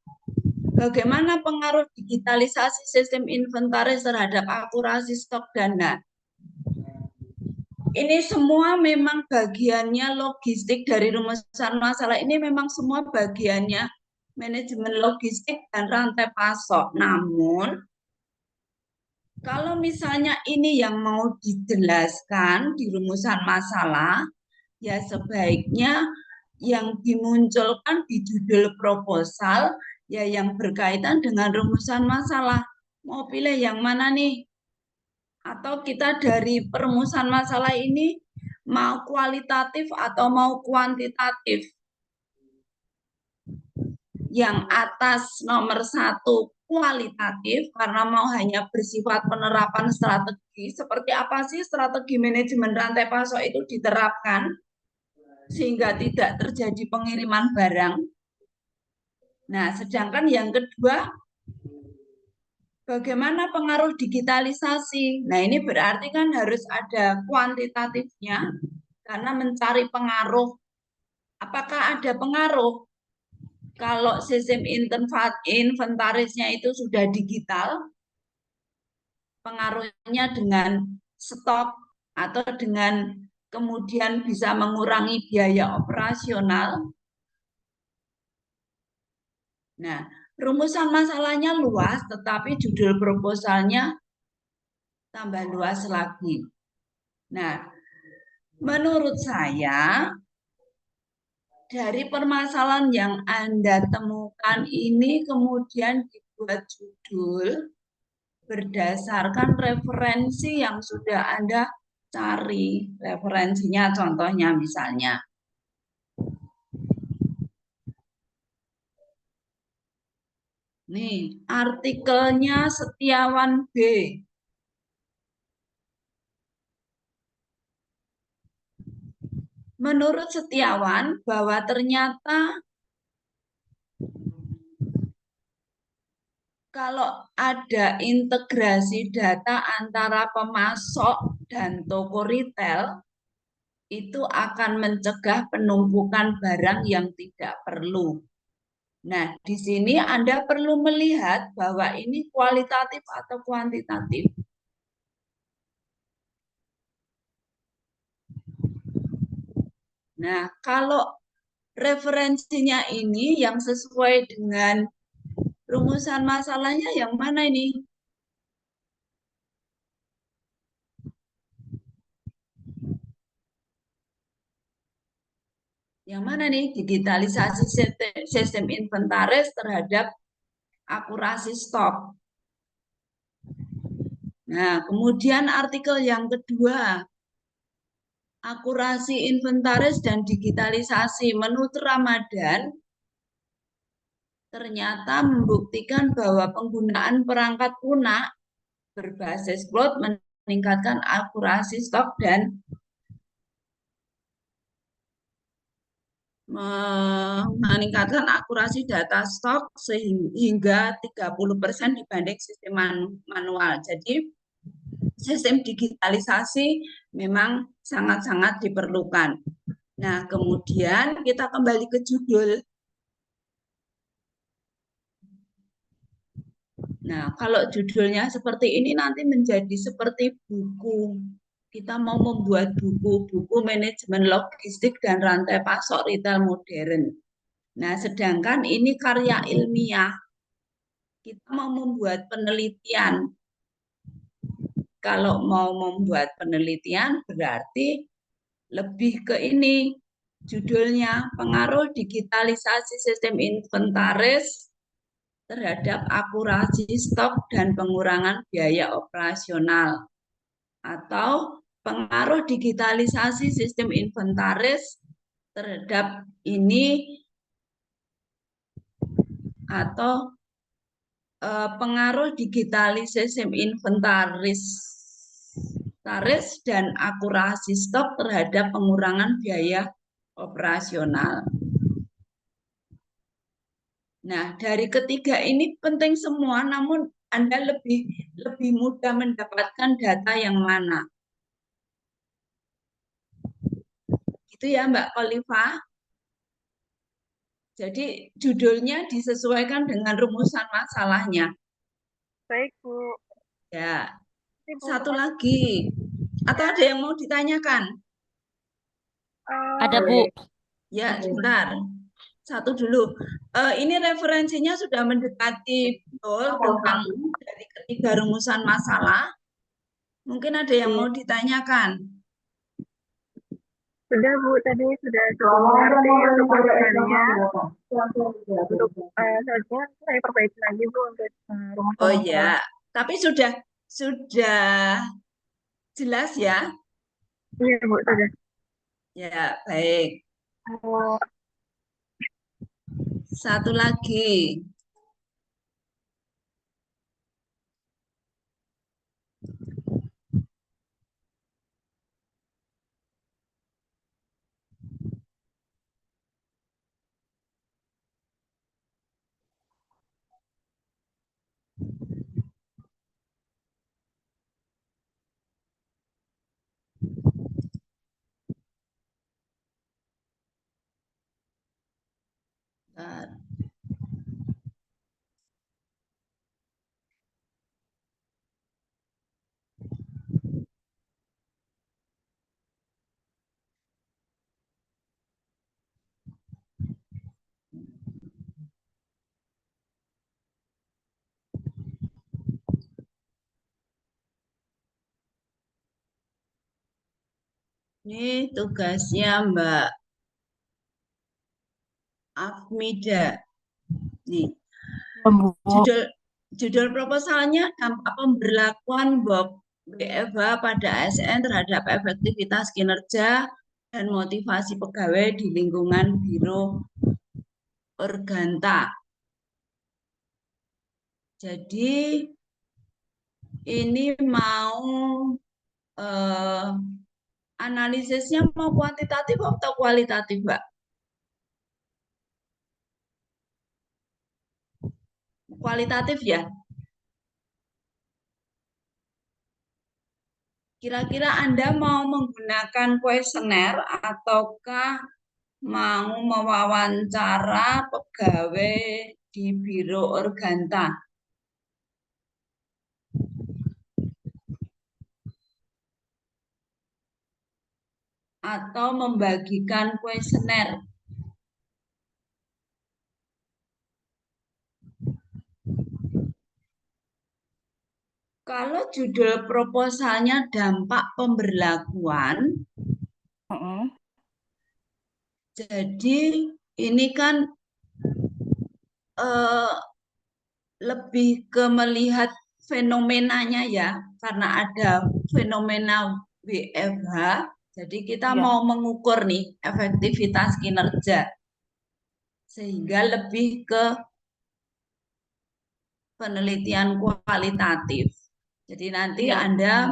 bagaimana pengaruh digitalisasi sistem inventaris terhadap akurasi stok dana. Ini semua memang bagiannya logistik dari rumusan masalah ini, memang semua bagiannya manajemen logistik dan rantai pasok. Namun, kalau misalnya ini yang mau dijelaskan di rumusan masalah, ya sebaiknya yang dimunculkan di judul proposal, ya yang berkaitan dengan rumusan masalah. Mau pilih yang mana nih? Atau kita dari perumusan masalah ini mau kualitatif atau mau kuantitatif? Yang atas nomor 1 kualitatif, karena mau hanya bersifat penerapan strategi. Seperti apa sih strategi manajemen rantai pasok itu diterapkan sehingga tidak terjadi pengiriman barang. Nah, sedangkan yang kedua, bagaimana pengaruh digitalisasi? Nah, ini berarti kan harus ada kuantitatifnya, karena mencari pengaruh. Apakah ada pengaruh? Kalau sistem inventarisnya itu sudah digital, pengaruhnya dengan stok atau dengan kemudian bisa mengurangi biaya operasional. Nah, rumusan masalahnya luas, tetapi judul proposalnya tambah luas lagi. Nah, menurut saya dari permasalahan yang Anda temukan ini kemudian dibuat judul berdasarkan referensi yang sudah Anda cari. Referensinya contohnya misalnya. Nih, artikelnya Setiawan B. Menurut Setiawan bahwa ternyata kalau ada integrasi data antara pemasok dan toko retail, itu akan mencegah penumpukan barang yang tidak perlu. Nah, di sini Anda perlu melihat bahwa ini kualitatif atau kuantitatif. Nah, kalau referensinya ini yang sesuai dengan rumusan masalahnya yang mana ini? Yang mana nih? Digitalisasi sistem inventaris terhadap akurasi stok. Nah, kemudian artikel yang kedua, akurasi inventaris dan digitalisasi menurut Ramadan ternyata membuktikan bahwa penggunaan perangkat lunak berbasis cloud meningkatkan akurasi stok dan meningkatkan akurasi data stok sehingga 30% dibanding sistem manual. Jadi sistem digitalisasi memang sangat-sangat diperlukan. Nah, kemudian kita kembali ke judul. Nah, kalau judulnya seperti ini nanti menjadi seperti buku. Kita mau membuat buku manajemen logistik dan rantai pasok retail modern. Nah, sedangkan ini karya ilmiah. Kita mau membuat penelitian. Kalau mau membuat penelitian berarti lebih ke ini. Judulnya pengaruh digitalisasi sistem inventaris terhadap akurasi stok dan pengurangan biaya operasional, atau pengaruh digitalisasi sistem inventaris terhadap ini, atau pengaruh digitalisasi sistem inventaris dan akurasi stok terhadap pengurangan biaya operasional. Nah, dari ketiga ini penting semua, namun Anda lebih mudah mendapatkan data yang mana. Gitu ya, Mbak Khalifa. Jadi judulnya disesuaikan dengan rumusan masalahnya. Baik, Bu. Ya, Ini, Bu, satu lagi. Atau ada yang mau ditanyakan? Ada, Bu. Ya, sebentar. Satu dulu. Ini referensinya sudah mendekati betul tentang dari ketiga rumusan masalah. Mungkin ada yang mau ditanyakan. Sudah, Bu. Tadi sudah cukup mengerti untuk materinya. Untuk selanjutnya saya perbaiki lagi, Bu, untuk rumus Oh ya, tapi sudah jelas ya? Iya, Bu, sudah. Ya, baik. Oh, Satu lagi. Bentar. Ini tugasnya Mbak Afmida. Nih, Bu. judul proposalnya dampak pemberlakuan WFH pada ASN terhadap efektivitas kinerja dan motivasi pegawai di lingkungan Biro Organta. Jadi ini mau analisisnya mau kuantitatif atau kualitatif, Mbak? Kualitatif ya. Kira-kira Anda mau menggunakan kuesioner ataukah mau mewawancara pegawai di Biro Organta? Atau membagikan kuesioner? Kalau judul proposalnya dampak pemberlakuan, jadi ini kan lebih ke melihat fenomenanya ya, karena ada fenomena WFH, jadi kita mau mengukur nih efektivitas kinerja, sehingga lebih ke penelitian kualitatif. Jadi nanti Anda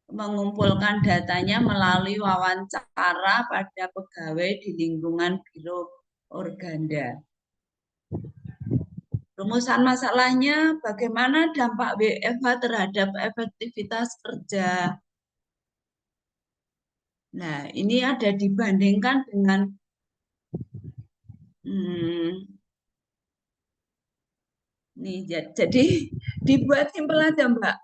mengumpulkan datanya melalui wawancara pada pegawai di lingkungan Biro Organda. Rumusan masalahnya bagaimana dampak WFH terhadap efektivitas kerja. Nah, ini ada dibandingkan dengan nih, jadi dibuat simpel aja, Mbak.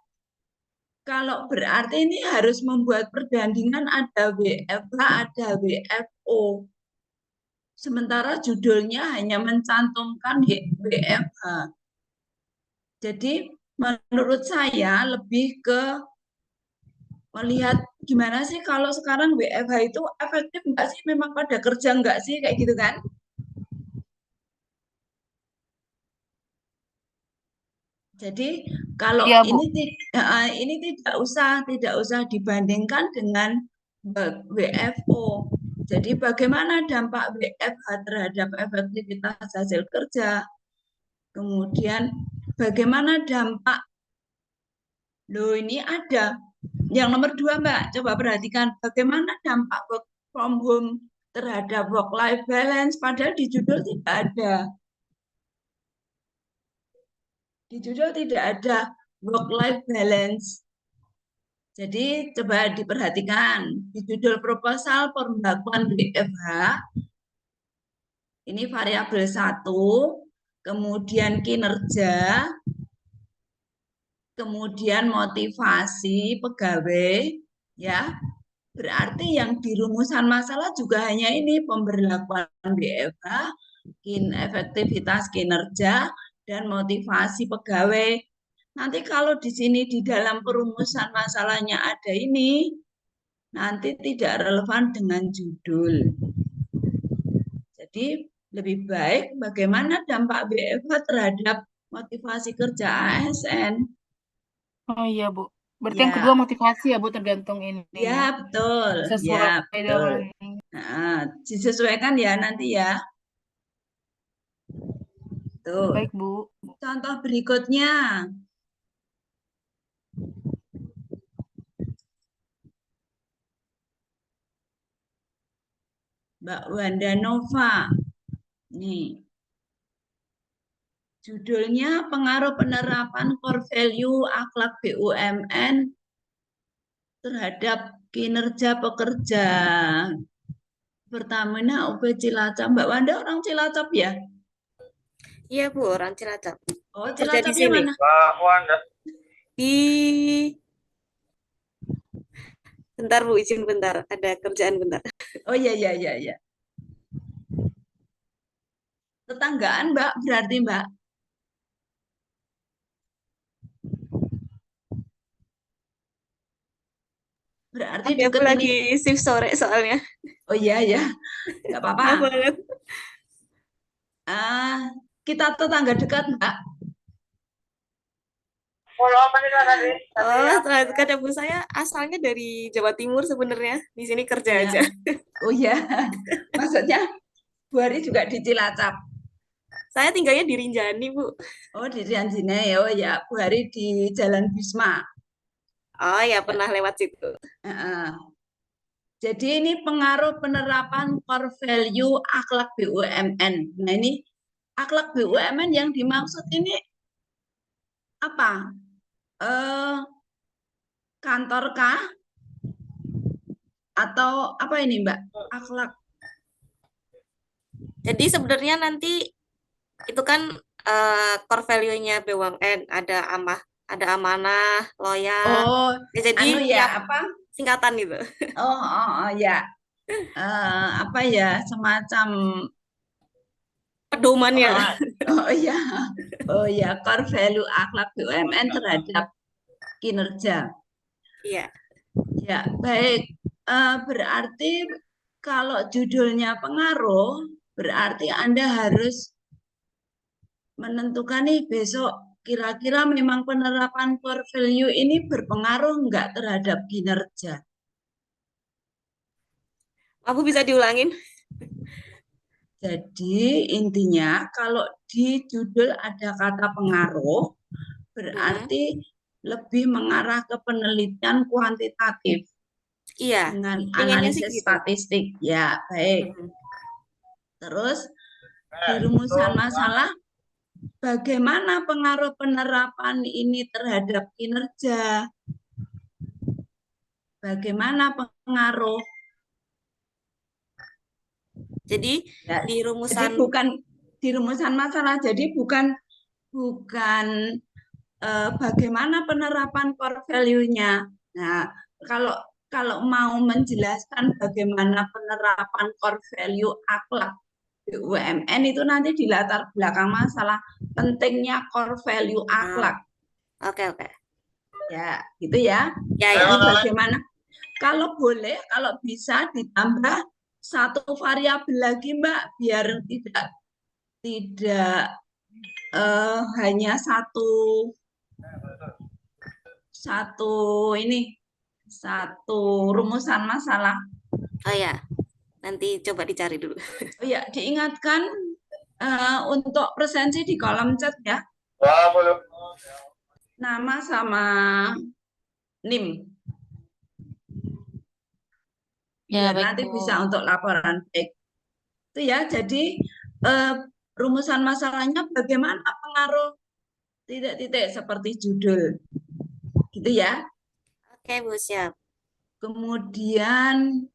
Kalau berarti ini harus membuat perbandingan ada WFH, ada WFO. Sementara judulnya hanya mencantumkan WFH. Jadi menurut saya lebih ke melihat gimana sih kalau sekarang WFH itu efektif nggak sih, memang pada kerja nggak sih, kayak gitu kan. Jadi kalau ini tidak usah dibandingkan dengan WFO. Jadi bagaimana dampak WFH terhadap efektivitas hasil kerja? Kemudian bagaimana dampak? Loh, ini ada yang nomor 2, Mbak. Coba perhatikan bagaimana dampak work from home terhadap work-life balance. Padahal di judul tidak ada. Di judul tidak ada work-life balance. Jadi coba diperhatikan di judul proposal pemberlakuan WFH. Ini variabel 1, kemudian kinerja, kemudian motivasi pegawai, ya. Berarti yang di rumusan masalah juga hanya ini pemberlakuan WFH, efektivitas kinerja, dan motivasi pegawai. Nanti kalau di sini di dalam perumusan masalahnya ada ini, nanti tidak relevan dengan judul. Jadi lebih baik bagaimana dampak WFH terhadap motivasi kerja ASN. Oh iya, Bu. Berarti yang kedua motivasi ya, Bu, tergantung ini. Ya, betul. Sesuai dengan Nah, disesuaikan ya nanti ya. Tuh. Baik, Bu. Contoh berikutnya. Mbak Wanda Nova. Nih. Judulnya pengaruh penerapan core value akhlak BUMN terhadap kinerja pekerja. Pertamina UB Cilacap. Mbak Wanda orang Cilacap ya? Iya, Bu, orang Cilacap. Oh, Kerja di Cilacapnya sini. mana? Mbak Wanda. Bentar, Bu, izin bentar. Ada kerjaan bentar. Oh iya. Tetanggaan, Mbak, berarti, Mbak. Berarti Tapi aku lagi shift sore soalnya. Oh iya ya, nggak apa-apa. Ah, kita tetangga dekat, Mbak. Oh, karena Bu saya asalnya dari Jawa Timur sebenarnya. Di sini kerja Ya. aja. Oh ya, maksudnya Bu Hari juga di Cilacap. Saya tinggalnya di Rinjani, Bu. Oh, di Rianjine. Oh ya, Bu Hari di Jalan Bisma. Oh ya, Ya. pernah lewat situ. Heeh. Jadi ini pengaruh penerapan core value akhlak BUMN. Nah ini akhlak BUMN yang dimaksud ini apa? Kantor kah? Atau apa ini Mbak? Akhlak. Jadi sebenarnya nanti itu kan core value-nya BUMN ada amanah, loyal. Oh, Ya, jadi anu ya tiap apa? singkatan gitu. Oh ya. Apa ya semacam Pedomannya. oh ya. Oh ya, core value akhlak BUMN terhadap kinerja. Iya. Ya, baik. Berarti kalau judulnya pengaruh, berarti Anda harus menentukan nih besok kira-kira memang penerapan core value ini berpengaruh enggak terhadap kinerja. Aku bisa diulangin? Jadi intinya kalau di judul ada kata pengaruh, berarti lebih mengarah ke penelitian kuantitatif Iya. dengan Pengennya sih analisis gitu. statistik. Ya, baik. Terus di rumusan masalah bagaimana pengaruh penerapan ini terhadap kinerja? Bagaimana pengaruh? Jadi Ya, di jadi rumusan bukan di rumusan masalah. Jadi bukan bagaimana penerapan core value-nya. Nah, kalau kalau mau menjelaskan bagaimana penerapan core value akhlak BUMN itu nanti di latar belakang masalah pentingnya core value akhlak. oke. Ya, gitu ya. Ya, Jadi ya. bagaimana? Kalau boleh, kalau bisa ditambah satu variabel lagi, Mbak, biar tidak hanya satu rumusan masalah. Oh ya, nanti coba dicari dulu. Oh ya, diingatkan untuk presensi di kolom chat ya. Nama sama NIM. Ya, Biar baik, nanti Bu. bisa untuk laporan baik. Itu ya, jadi rumusan masalahnya bagaimana pengaruh titik-titik seperti judul. Gitu ya. Oke, Bu, siap. Kemudian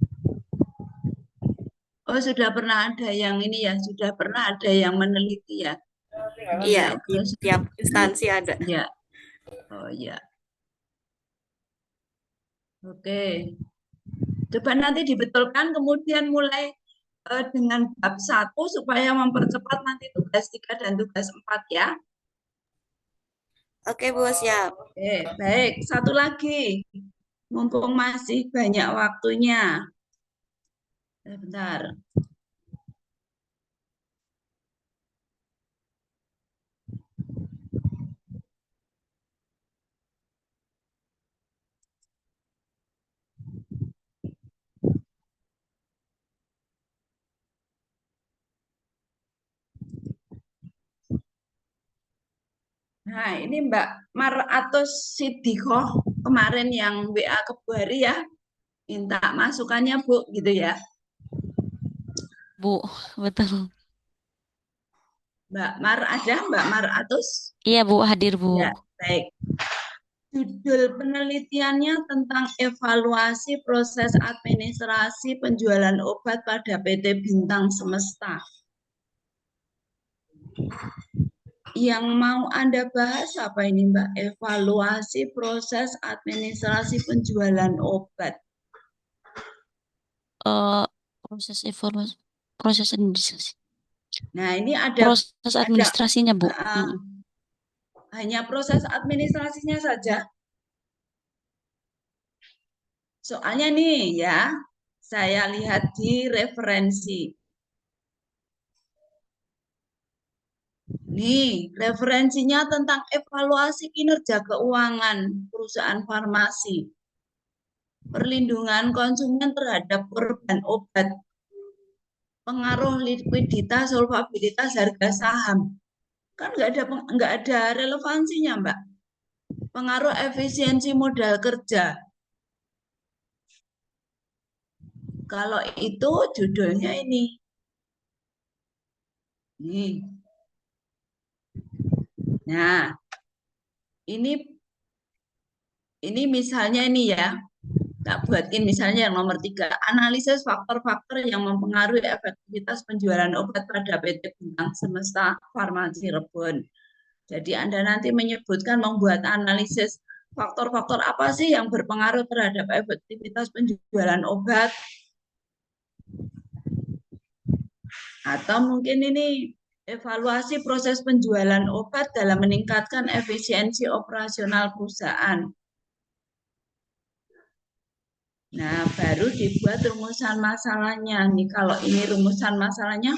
sudah pernah ada yang ini ya, sudah pernah ada yang meneliti ya. Iya, di Terus tiap instansi ada. ya. Oh ya. Oke. Coba nanti dibetulkan kemudian mulai dengan bab 1 supaya mempercepat nanti tugas 3 dan tugas 4 ya. Oke, Bu, siap. Oke, baik. Satu lagi. Mumpung masih banyak waktunya. Bentar. Nah, ini Mbak Maratus Sidikoh kemarin yang WA ke Bu Hari ya. Minta masukannya Bu, gitu ya. Bu, betul. Mbak Mar ada, Mbak Maratus? Iya, Bu, hadir, Bu. Ya, baik. Judul penelitiannya tentang evaluasi proses administrasi penjualan obat pada PT Bintang Semesta. Yang mau Anda bahas apa ini Mbak? Evaluasi proses administrasi penjualan obat. Proses administrasi. Nah, ini Proses administrasinya, Bu. Hanya proses administrasinya saja. Soalnya nih ya, saya lihat di referensi. Nih, referensinya tentang evaluasi kinerja keuangan perusahaan farmasi, perlindungan konsumen terhadap korban obat, pengaruh likuiditas, solvabilitas harga saham. Kan nggak ada relevansinya, Mbak. Pengaruh efisiensi modal kerja. Kalau itu judulnya ini. Nih. Nah, ini misalnya ini ya. Tak buatin misalnya yang nomor 3, analisis faktor-faktor yang mempengaruhi efektivitas penjualan obat pada PT Bintang Semesta Farmasi Rebon. Jadi Anda nanti menyebutkan membuat analisis faktor-faktor apa sih yang berpengaruh terhadap efektivitas penjualan obat. Atau mungkin ini evaluasi proses penjualan obat dalam meningkatkan efisiensi operasional perusahaan. Nah, baru dibuat rumusan masalahnya. Nih, kalau ini rumusan masalahnya,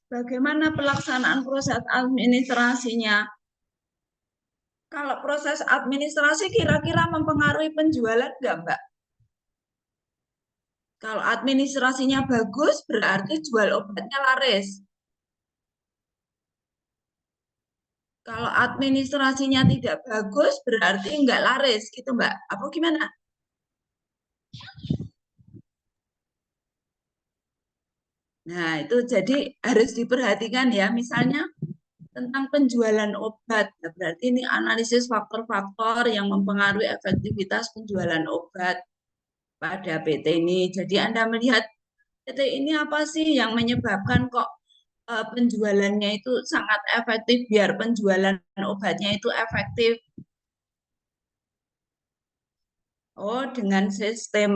bagaimana pelaksanaan proses administrasinya? Kalau proses administrasi kira-kira mempengaruhi penjualan nggak, Mbak? Kalau administrasinya bagus, berarti jual obatnya laris. Kalau administrasinya tidak bagus, berarti nggak laris, gitu, Mbak? Apa gimana? Nah, itu jadi harus diperhatikan ya. Misalnya tentang penjualan obat. Nah, berarti ini analisis faktor-faktor yang mempengaruhi efektivitas penjualan obat pada PT ini. Jadi Anda melihat PT ini apa sih yang menyebabkan kok penjualannya itu sangat efektif, biar penjualan obatnya itu efektif. Oh, dengan sistem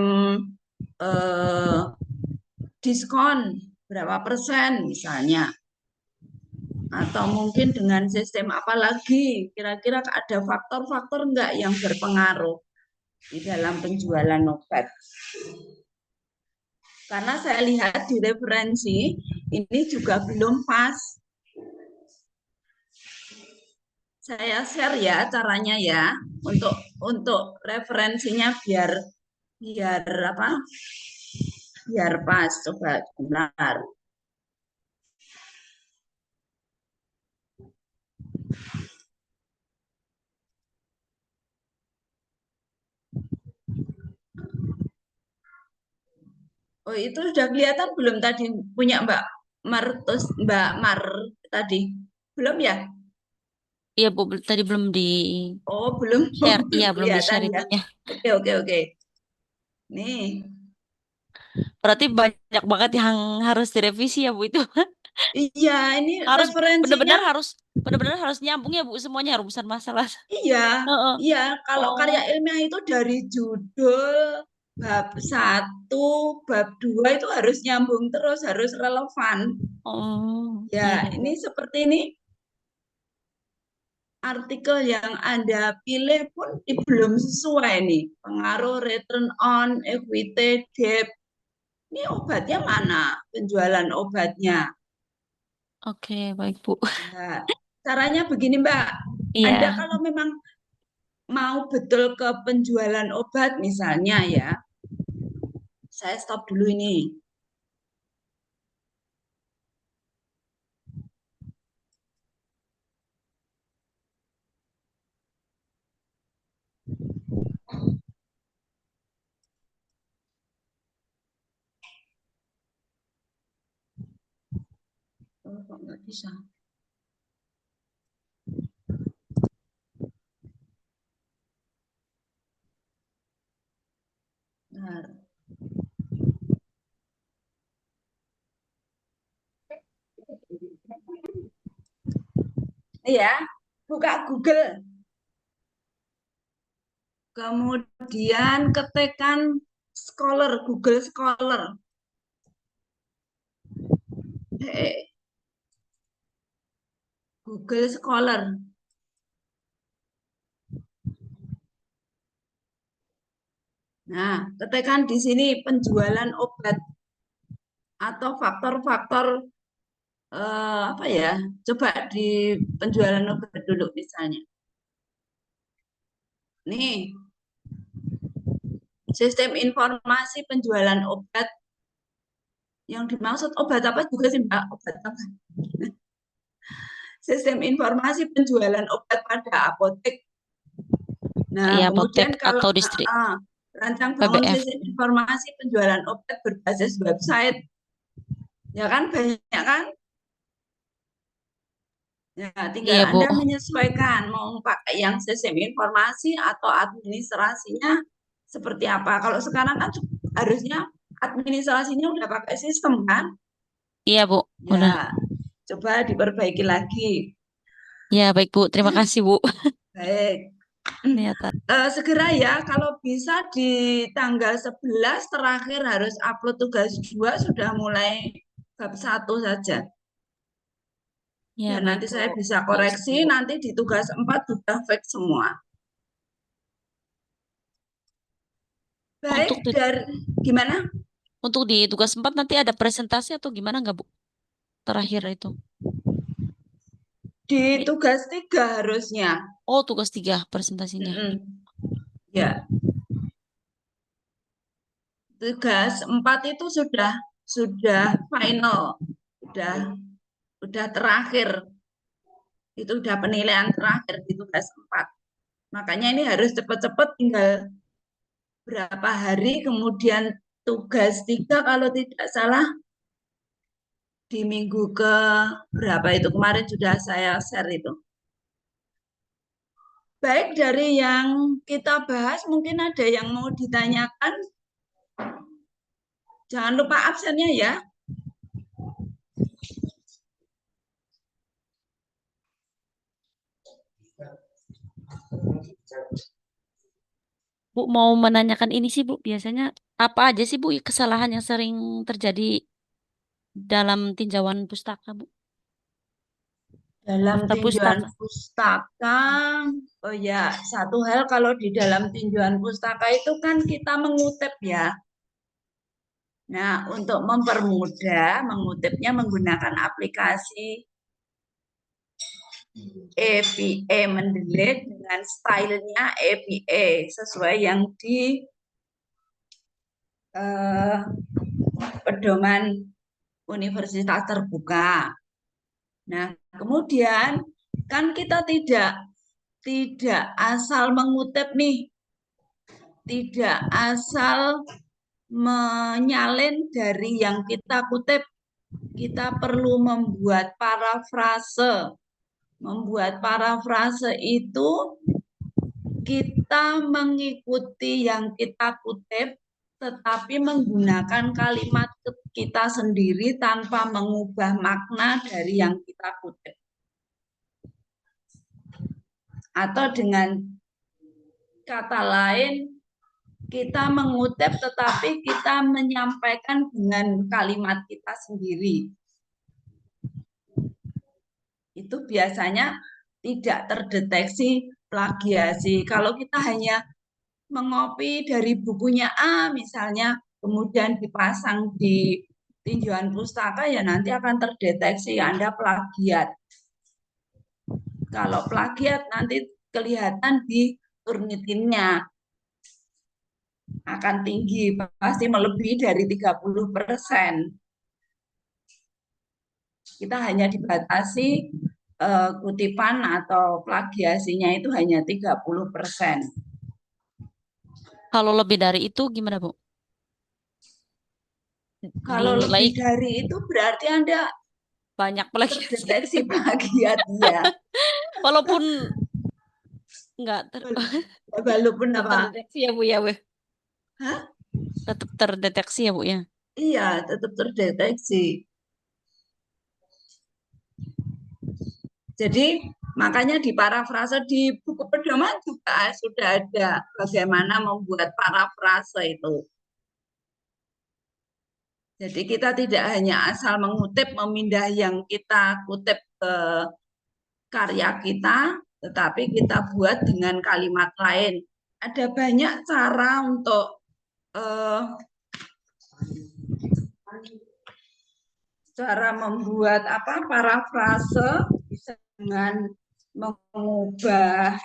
diskon berapa persen misalnya. Atau mungkin dengan sistem apa lagi, kira-kira ada faktor-faktor enggak yang berpengaruh di dalam penjualan obat. Karena saya lihat di referensi, ini juga belum pas. Saya share ya caranya ya, untuk referensinya biar apa? Biar pas. Coba bentar. Oh, itu sudah kelihatan belum tadi punya Mbak Martus, Mbak Mar tadi? Belum ya? Iya, Bu, tadi belum di Oh, belum share. belum Iya, belum di kelihatan share ya. itunya. Oke. Nih. Berarti banyak banget yang harus direvisi ya, Bu, itu. Iya, ini Harus referensinya. benar-benar harus nyambung ya, Bu, semuanya rumusan masalah. Iya, Heeh. iya. Kalau karya Oh, ilmiah itu dari judul bab 1, bab 2 itu harus nyambung terus, harus relevan. oh, Ya, iya, Bu. ini seperti ini. Artikel yang Anda pilih pun belum sesuai nih. Pengaruh return on equity debt. Ini obatnya mana? Penjualan obatnya. Oke, baik, Bu. Nah, caranya begini, Mbak. Anda Iya. kalau memang mau betul ke penjualan obat misalnya ya, saya stop dulu ini. Oh, kok nggak bisa? Bentar. Iya, buka Google. Kemudian ketikkan Scholar, Google Scholar. Google Scholar. Nah, ketikkan di sini penjualan obat atau faktor-faktor apa ya? Coba di penjualan obat dulu misalnya. Nih, sistem informasi penjualan obat yang dimaksud obat apa juga sih Mbak? Obat apa? Sistem informasi penjualan obat pada apotek. Nah, Iya, apotek kemudian kalau atau distrik rancang bangun PBF. sistem informasi penjualan obat berbasis website, ya kan banyak kan? Ya, tinggal Iya, Bu. Anda menyesuaikan mau pakai yang sistem informasi atau administrasinya seperti apa. Kalau sekarang kan harusnya administrasinya udah pakai sistem kan? Iya, Bu. Udah. Ya, coba diperbaiki lagi. Ya, baik, Bu. Terima kasih, Bu. Baik. Ternyata. Segera ya, kalau bisa di tanggal 11 terakhir harus upload tugas 2 sudah mulai bab 1 saja. Ya, Ya, baik, nanti Bu. saya bisa koreksi, nanti di tugas 4 sudah fix semua. Baik, Untuk di, dari gimana? untuk di tugas 4 nanti ada presentasi atau gimana nggak, Bu? Terakhir itu. Di tugas 3 harusnya. Oh, tugas 3 presentasinya. Ya, tugas 4 itu sudah final, udah terakhir. Itu udah penilaian terakhir di tugas 4. Makanya ini harus cepat-cepat, tinggal berapa hari, kemudian tugas 3 kalau tidak salah di minggu ke berapa itu kemarin sudah saya share itu. Baik, dari yang kita bahas mungkin ada yang mau ditanyakan. Jangan lupa absennya ya. Bu, mau menanyakan ini sih, Bu. Biasanya apa aja sih, Bu, kesalahan yang sering terjadi dalam tinjauan pustaka, Bu? Dalam Daftar tinjauan pustaka. pustaka, oh ya, satu hal kalau di dalam tinjauan pustaka itu kan kita mengutip ya. Nah, untuk mempermudah, mengutipnya menggunakan aplikasi APA Mendeley dengan stylenya APA sesuai yang di pedoman Universitas Terbuka. Nah, kemudian kan kita tidak asal mengutip nih, tidak asal menyalin dari yang kita kutip. Kita perlu membuat parafrase. Membuat parafrase itu kita mengikuti yang kita kutip, tetapi menggunakan kalimat kita sendiri tanpa mengubah makna dari yang kita kutip. Atau dengan kata lain, kita mengutip tetapi kita menyampaikan dengan kalimat kita sendiri. Itu biasanya tidak terdeteksi plagiasi. Kalau kita hanya mengopi dari bukunya A misalnya, kemudian dipasang di tinjauan pustaka, ya nanti akan terdeteksi Anda plagiat. Kalau plagiat nanti kelihatan di Turnitinnya akan tinggi, pasti melebihi dari 30%. Kita hanya dibatasi kutipan atau plagiasinya itu hanya 30%. Kalau lebih dari itu gimana, Bu? Kalau lebih Nilai dari itu berarti Anda banyak plagiat. terdeteksi plagiat ya. Walaupun nggak Walaupun tetap apa? terdeteksi ya, Bu, ya, Bu. Hah? Tetap terdeteksi ya, Bu, ya. Iya, tetap terdeteksi. Jadi makanya di parafrase di buku pedoman juga sudah ada bagaimana membuat parafrase itu. Jadi kita tidak hanya asal mengutip, memindah yang kita kutip ke karya kita, tetapi kita buat dengan kalimat lain. Ada banyak cara untuk cara membuat parafrase bisa dengan mengubah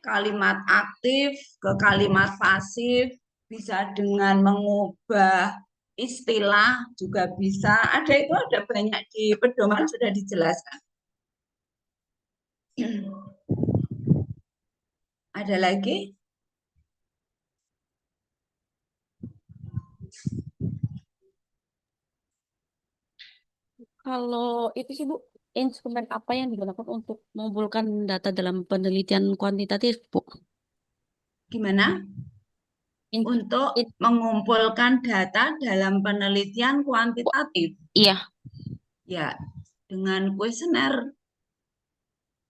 kalimat aktif ke kalimat pasif, bisa dengan mengubah istilah juga bisa. Ada banyak di pedoman sudah dijelaskan. Ada lagi? Kalau itu sih Bu, instrumen apa yang digunakan untuk mengumpulkan data dalam penelitian kuantitatif, Bu? Gimana? In- Untuk in- mengumpulkan data dalam penelitian kuantitatif. iya, Ya, dengan kuesioner.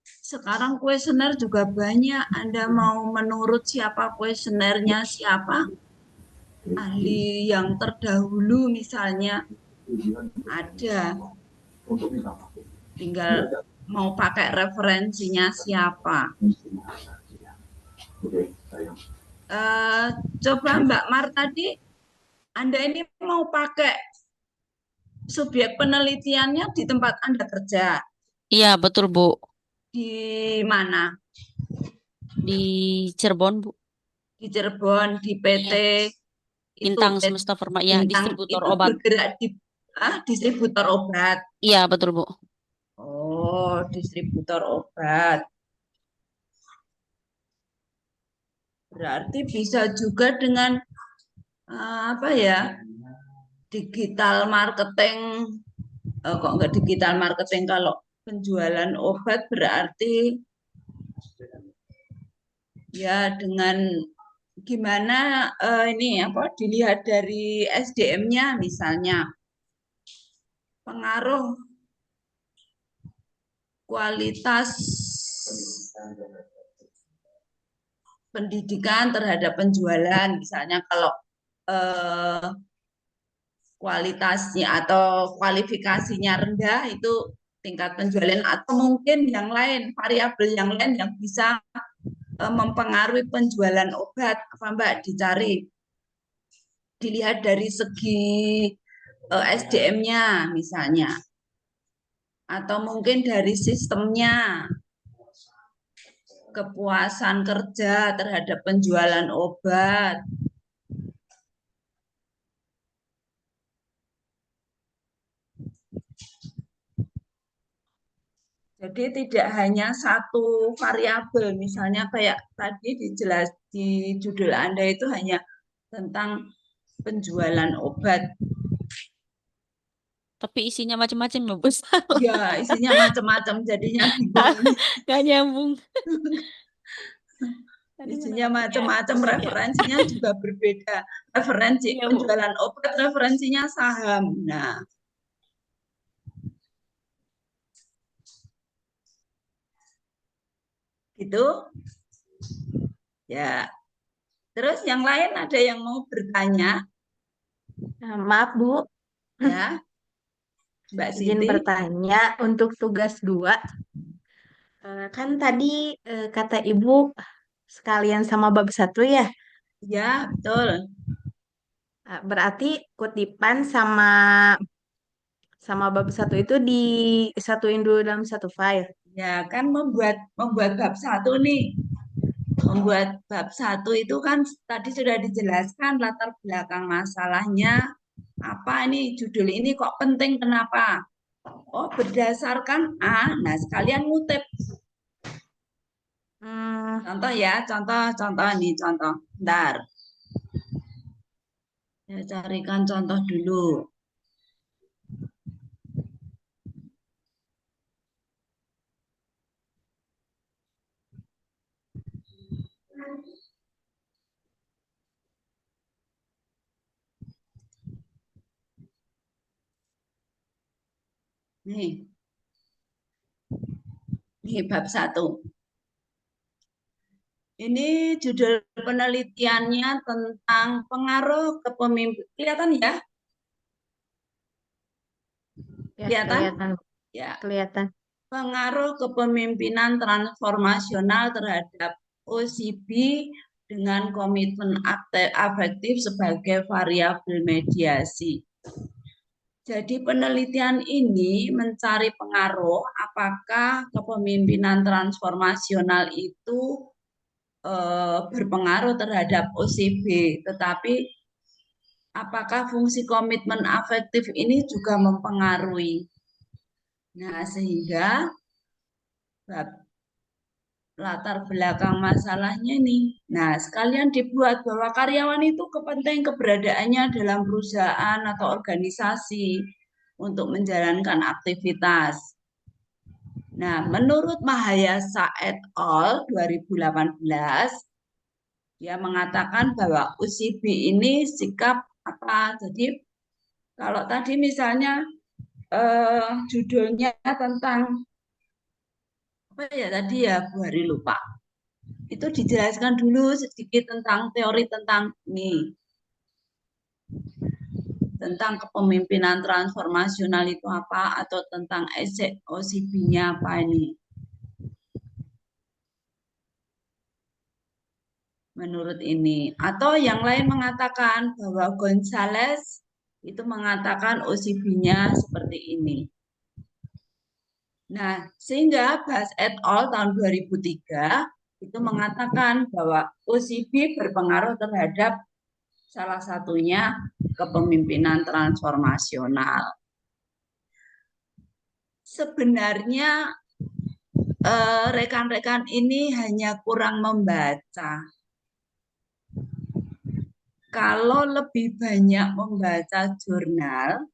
Sekarang kuesioner juga banyak. Anda mau menurut siapa kuesionernya siapa? Ahli yang terdahulu misalnya ada. Tinggal mau pakai referensinya siapa. Coba Mbak Mar tadi, Anda ini mau pakai subjek penelitiannya di tempat Anda kerja. iya betul Bu. Di mana? Di Cirebon Bu. Di Cirebon, di PT Bintang itu Semesta Farma, ya Bintang distributor itu obat. bergerak di distributor obat. Iya betul Bu. Oh, distributor obat. Berarti bisa juga dengan digital marketing. Kok enggak digital marketing, kalau penjualan obat berarti ya dengan gimana dilihat dari SDM-nya misalnya, pengaruh kualitas pendidikan terhadap penjualan, misalnya kalau kualitasnya atau kualifikasinya rendah itu tingkat penjualan, atau mungkin yang lain, variabel yang lain yang bisa mempengaruhi penjualan obat. Apa Mbak dicari? Dilihat dari segi SDM-nya misalnya, atau mungkin dari sistemnya, kepuasan kerja terhadap penjualan obat. Jadi tidak hanya satu variabel, misalnya kayak tadi dijelas di judul Anda itu hanya tentang penjualan obat. Tapi isinya macam-macam ya Bu. Ya, isinya macam-macam, jadinya bingung. Gak nyambung. Isinya macam-macam, referensinya juga berbeda. Referensi Iya, Bu. penjualan obat, referensinya saham. Nah, gitu. Ya. Terus yang lain ada yang mau bertanya? Maaf Bu, Ya, Mbak izin Siti. bertanya untuk tugas 2. Kan tadi kata Ibu sekalian sama bab 1 ya. Ya, betul. Berarti kutipan sama bab 1 itu disatuin dulu dalam satu file. Ya, kan membuat bab 1 nih. Membuat bab 1 itu kan tadi sudah dijelaskan latar belakang masalahnya. Apa ini, judul ini kok penting, kenapa? Oh, berdasarkan A. Nah, sekalian ngutip. Contoh ya, contoh nih, contoh. Bentar. Saya carikan contoh dulu. Nih. Ini bab 1. Ini judul penelitiannya tentang pengaruh kepemimpinan. Kelihatan ya? Ya, Kelihatan? kelihatan. Ya. Kelihatan. Pengaruh kepemimpinan transformasional terhadap OCB dengan komitmen afektif sebagai variabel mediasi. Jadi penelitian ini mencari pengaruh apakah kepemimpinan transformasional itu berpengaruh terhadap OCB, tetapi apakah fungsi komitmen afektif ini juga mempengaruhi. Nah, sehingga latar belakang masalahnya nih. Nah, sekalian dibuat bahwa karyawan itu penting keberadaannya dalam perusahaan atau organisasi untuk menjalankan aktivitas. Nah, menurut Mahayasa et al. 2018, dia mengatakan bahwa UCB ini sikap apa? Jadi, kalau tadi misalnya judulnya tentang apa ya tadi ya, Bu Hari lupa. Itu dijelaskan dulu sedikit tentang teori tentang ini. Tentang kepemimpinan transformasional itu apa, atau tentang OCB-nya apa ini. Menurut ini. Atau yang lain mengatakan bahwa Gonzales itu mengatakan OCB-nya seperti ini. Nah, sehingga Bass et al. Tahun 2003 itu mengatakan bahwa OCB berpengaruh terhadap salah satunya kepemimpinan transformasional. Sebenarnya rekan-rekan ini hanya kurang membaca. Kalau lebih banyak membaca jurnal,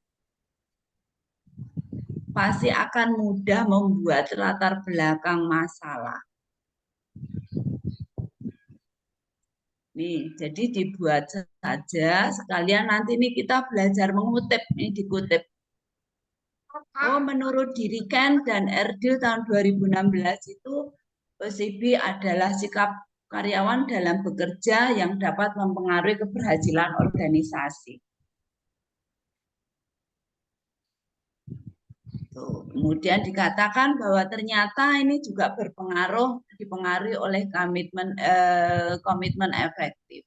pasti akan mudah membuat latar belakang masalah. Nih, jadi dibuat saja, sekalian nanti nih kita belajar mengutip, ini dikutip. Oh, menurut Diriken dan Erdil tahun 2016 itu OCB adalah sikap karyawan dalam bekerja yang dapat mempengaruhi keberhasilan organisasi. Tuh. Kemudian dikatakan bahwa ternyata ini juga dipengaruhi oleh komitmen efektif.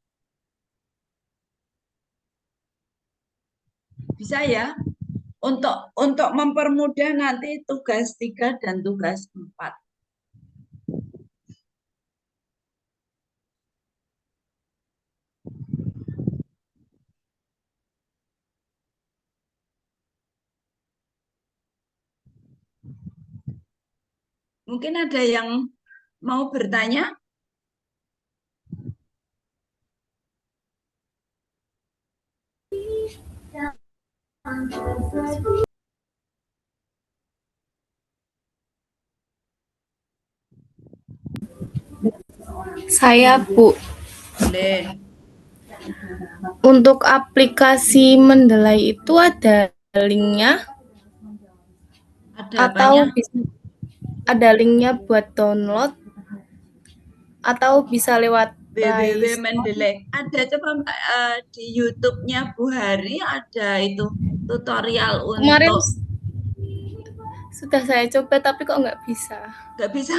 Bisa ya? Untuk mempermudah nanti tugas 3 dan tugas 4. Mungkin ada yang mau bertanya? Saya, Bu. Boleh. Untuk aplikasi Mendeley itu ada linknya? Ada atau apanya? bisa ada linknya buat download? Atau bisa lewat Play Store? Mendeley. Ada coba Mbak, di YouTube-nya Bu Hari ada itu tutorial Kemarin untuk. sudah saya coba tapi kok nggak bisa. Nggak bisa.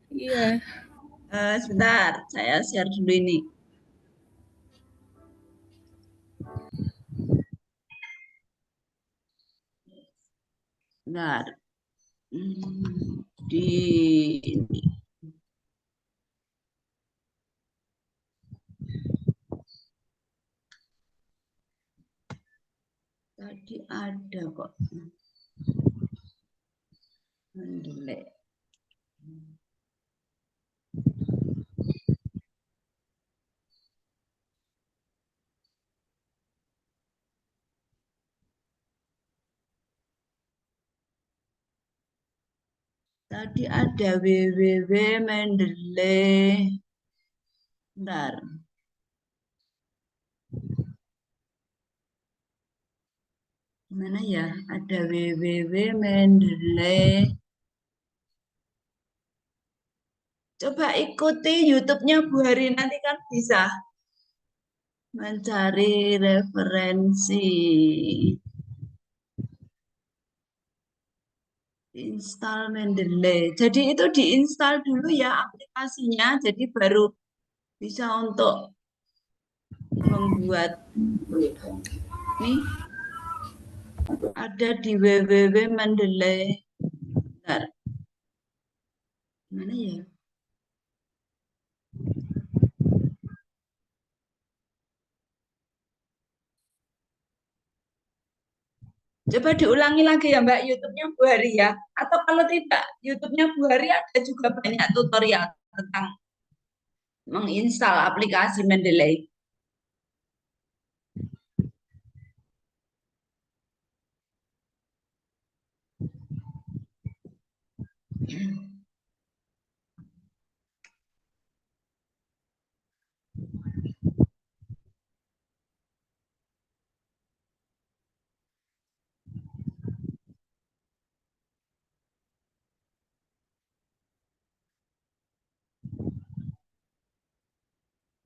Iya. Sebentar, saya share dulu ini. Bentar. Di ini. Tadi ada kok. Mendeley. Tadi ada Mendeley. Bentar. Mana ya? Ada Mendeley. Coba ikuti YouTube-nya Bu Hari, nanti kan bisa mencari referensi. Install Mendeley. Jadi itu diinstal dulu ya aplikasinya, jadi baru bisa untuk membuat nih. Ada di www Mendeley. Bentar. Mana ya? Coba diulangi lagi ya Mbak, YouTube-nya Bu Hari ya. Atau kalau tidak, YouTube-nya Bu Hari ada juga banyak tutorial tentang menginstal aplikasi Mendeley.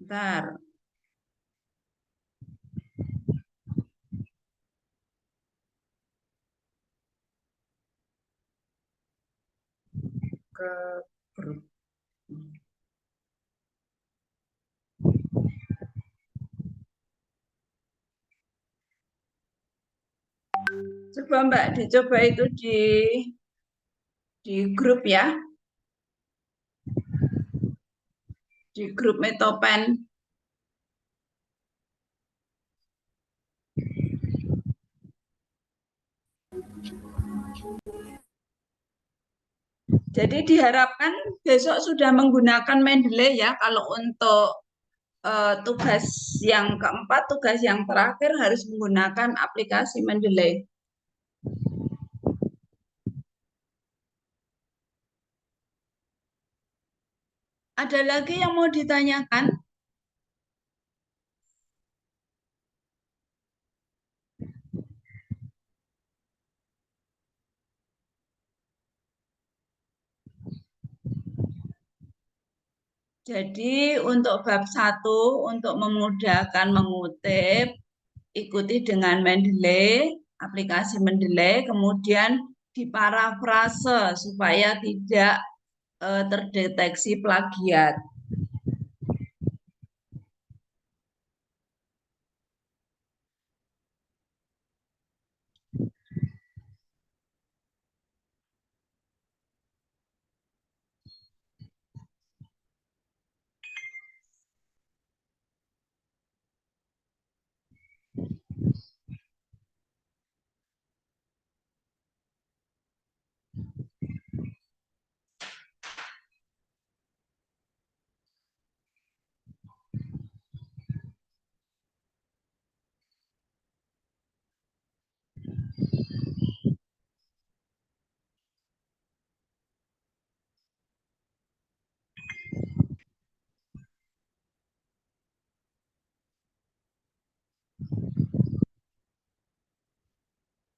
Bentar. Ke grup. Coba Mbak dicoba itu di grup ya, di grup Metopen. Jadi diharapkan besok sudah menggunakan Mendeley ya. Kalau untuk tugas yang keempat, tugas yang terakhir harus menggunakan aplikasi Mendeley. Ada lagi yang mau ditanyakan? Jadi untuk bab 1, untuk memudahkan mengutip, ikuti dengan Mendeley, aplikasi Mendeley, kemudian diparafrase supaya tidak terdeteksi plagiat.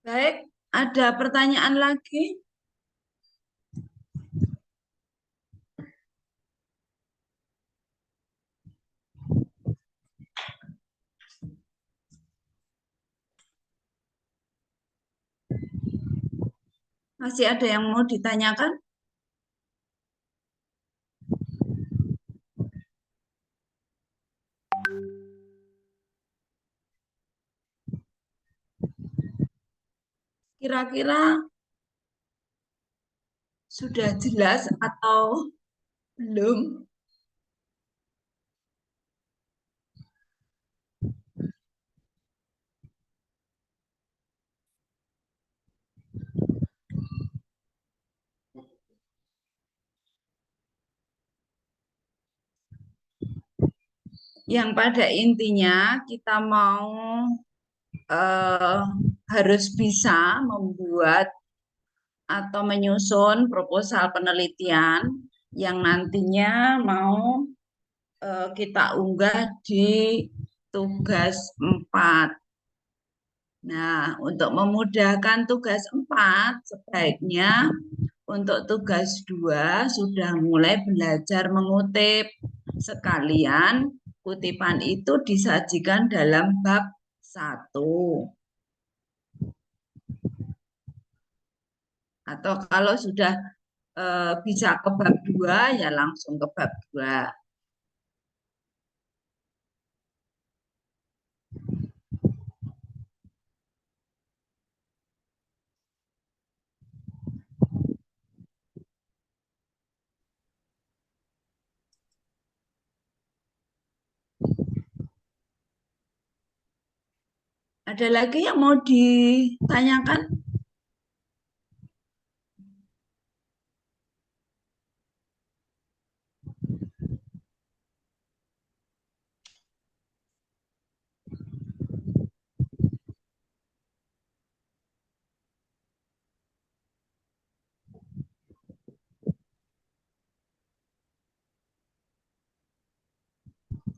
Baik, ada pertanyaan lagi? Masih ada yang mau ditanyakan? Kira-kira sudah jelas atau belum? Yang pada intinya kita mau harus bisa membuat atau menyusun proposal penelitian yang nantinya mau kita unggah di tugas 4. Nah, untuk memudahkan tugas 4, sebaiknya untuk tugas 2 sudah mulai belajar mengutip. Sekalian kutipan itu disajikan dalam bab 1. Atau kalau sudah bisa ke bab 2, ya langsung ke bab 2. Ada lagi yang mau ditanyakan?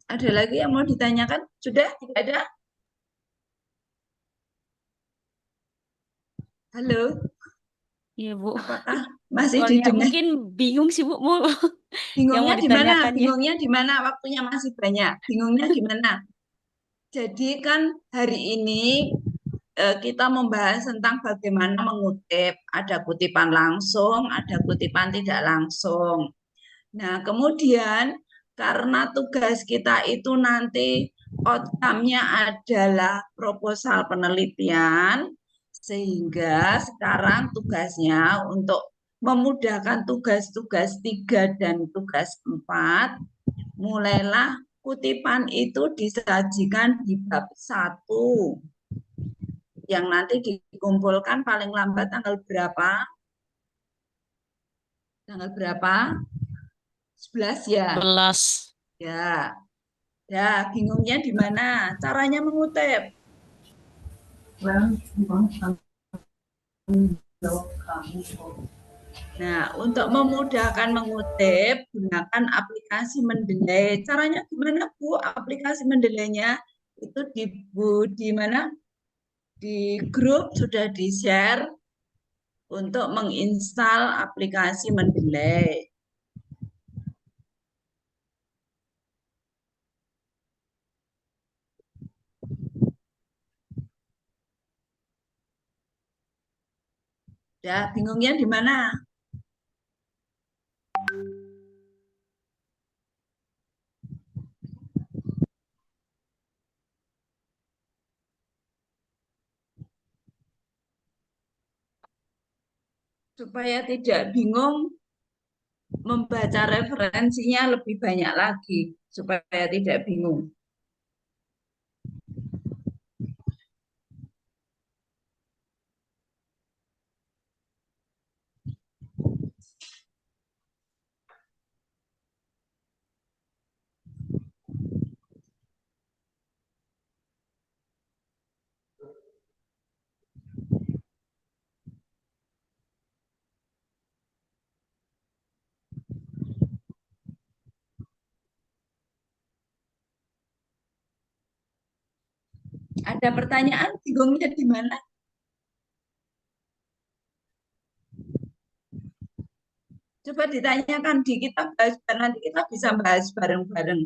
Ada lagi yang mau ditanyakan? Sudah? Tidak ada? Halo, Iya, Bu. apakah masih Soalnya didengar? mungkin bingung sih, Bu, mau yang Bingungnya mau di mana? ditanyakannya. Bingungnya di mana? Waktunya masih banyak. Bingungnya gimana? Jadi kan hari ini kita membahas tentang bagaimana mengutip. Ada kutipan langsung, ada kutipan tidak langsung. Nah, kemudian karena tugas kita itu nanti outcome-nya adalah proposal penelitian, sehingga sekarang tugasnya untuk memudahkan tugas-tugas 3 dan tugas 4, mulailah kutipan itu disajikan di bab 1 yang nanti dikumpulkan paling lambat tanggal berapa? Tanggal berapa? 11 ya. 11. Ya. Ya, bingungnya di mana? Caranya mengutip. Nah, untuk memudahkan mengutip, gunakan aplikasi Mendeley. Caranya gimana, Bu? Aplikasi Mendeley-nya itu di mana? Di grup sudah di-share untuk menginstal aplikasi Mendeley. Ya, bingungnya di mana? Supaya tidak bingung, membaca referensinya lebih banyak lagi supaya tidak bingung. Ada pertanyaan, bingungnya di mana? Coba ditanyakan di kita bahas, nanti kita bisa bahas bareng-bareng.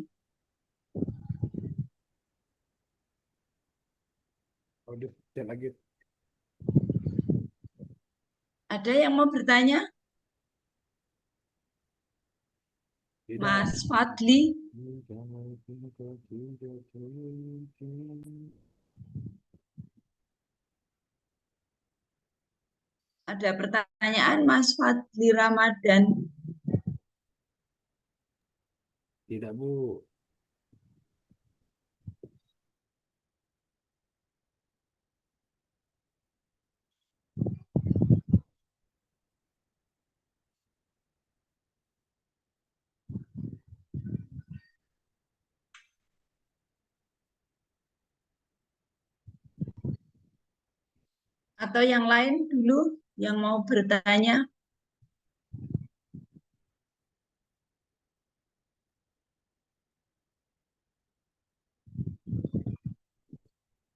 Lagi. Ada yang mau bertanya? Tidak. Mas Fadli? Ada pertanyaan Mas Fadli Ramadan? Tidak, Bu. Atau yang lain dulu yang mau bertanya?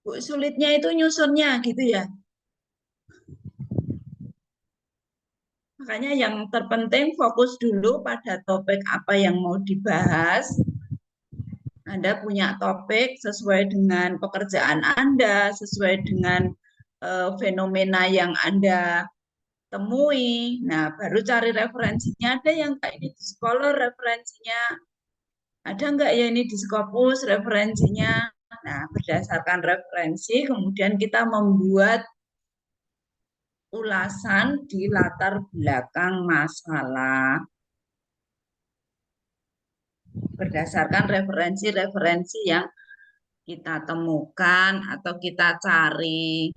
Bu, sulitnya itu nyusunnya gitu ya. Makanya yang terpenting fokus dulu pada topik apa yang mau dibahas. Anda punya topik sesuai dengan pekerjaan Anda, sesuai dengan fenomena yang Anda temui. Nah, baru cari referensinya. Ada yang kayak ini di Scholar referensinya, ada nggak ya ini di Scopus referensinya. Nah, berdasarkan referensi, kemudian kita membuat ulasan di latar belakang masalah berdasarkan referensi-referensi yang kita temukan atau kita cari.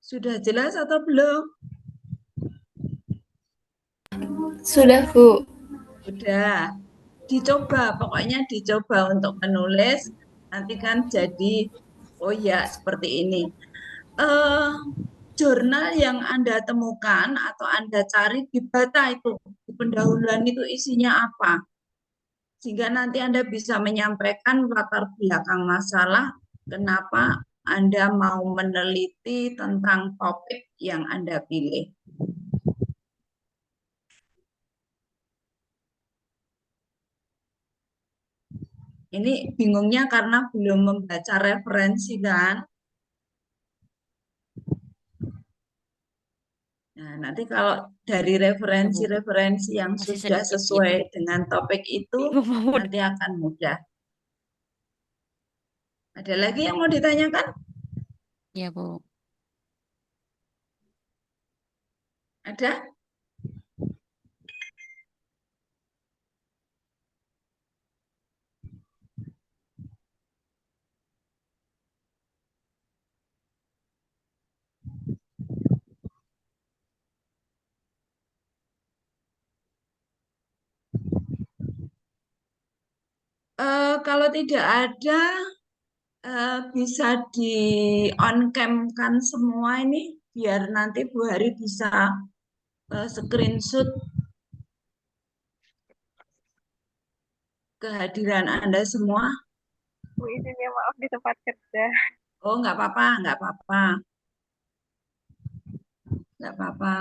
Sudah jelas atau belum? Sudah, Bu. Sudah. Dicoba, pokoknya dicoba untuk menulis. Nanti kan jadi, oh ya, seperti ini. Jurnal yang Anda temukan atau Anda cari dibaca itu, di pendahuluan itu isinya apa. Sehingga nanti Anda bisa menyampaikan latar belakang masalah, kenapa Anda mau meneliti tentang topik yang Anda pilih. Ini bingungnya karena belum membaca referensi kan. Nah, nanti kalau dari referensi-referensi yang Masih sudah sedikit sesuai gitu. dengan topik itu, Bingung mau nanti akan mudah. Ada lagi yang mau ditanyakan? ya, Bu. Ada? Kalau tidak ada, bisa di on cam-kan semua ini, biar nanti Bu Hari bisa screenshot kehadiran Anda semua. Bu, izinnya maaf di tempat kerja. Oh, nggak apa-apa, nggak apa-apa. Nggak apa-apa.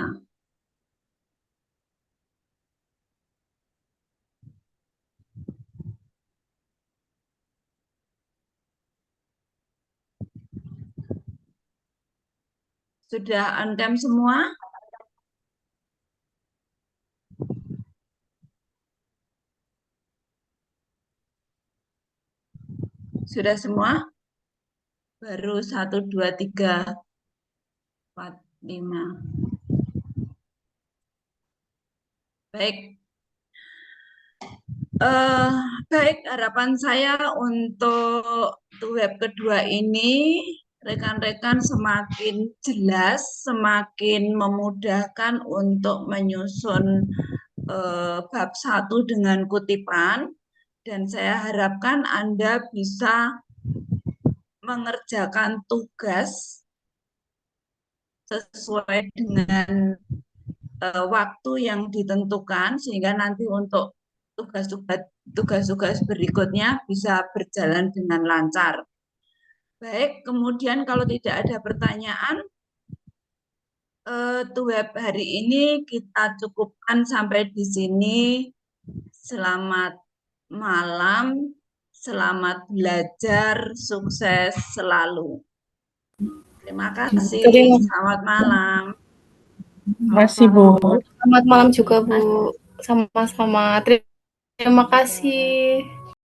Sudah on cam semua? Sudah semua? Baru 1, 2, 3, 4, 5. Baik. Baik, harapan saya untuk web kedua ini, rekan-rekan semakin jelas, semakin memudahkan untuk menyusun bab 1 dengan kutipan, dan saya harapkan Anda bisa mengerjakan tugas sesuai dengan waktu yang ditentukan, sehingga nanti untuk tugas-tugas berikutnya bisa berjalan dengan lancar. Baik, kemudian kalau tidak ada pertanyaan, web hari ini kita cukupkan sampai di sini. Selamat malam, selamat belajar, sukses selalu. Terima kasih, selamat malam. Terima kasih, Bu. Selamat malam juga, Bu. Sama-sama. Terima kasih.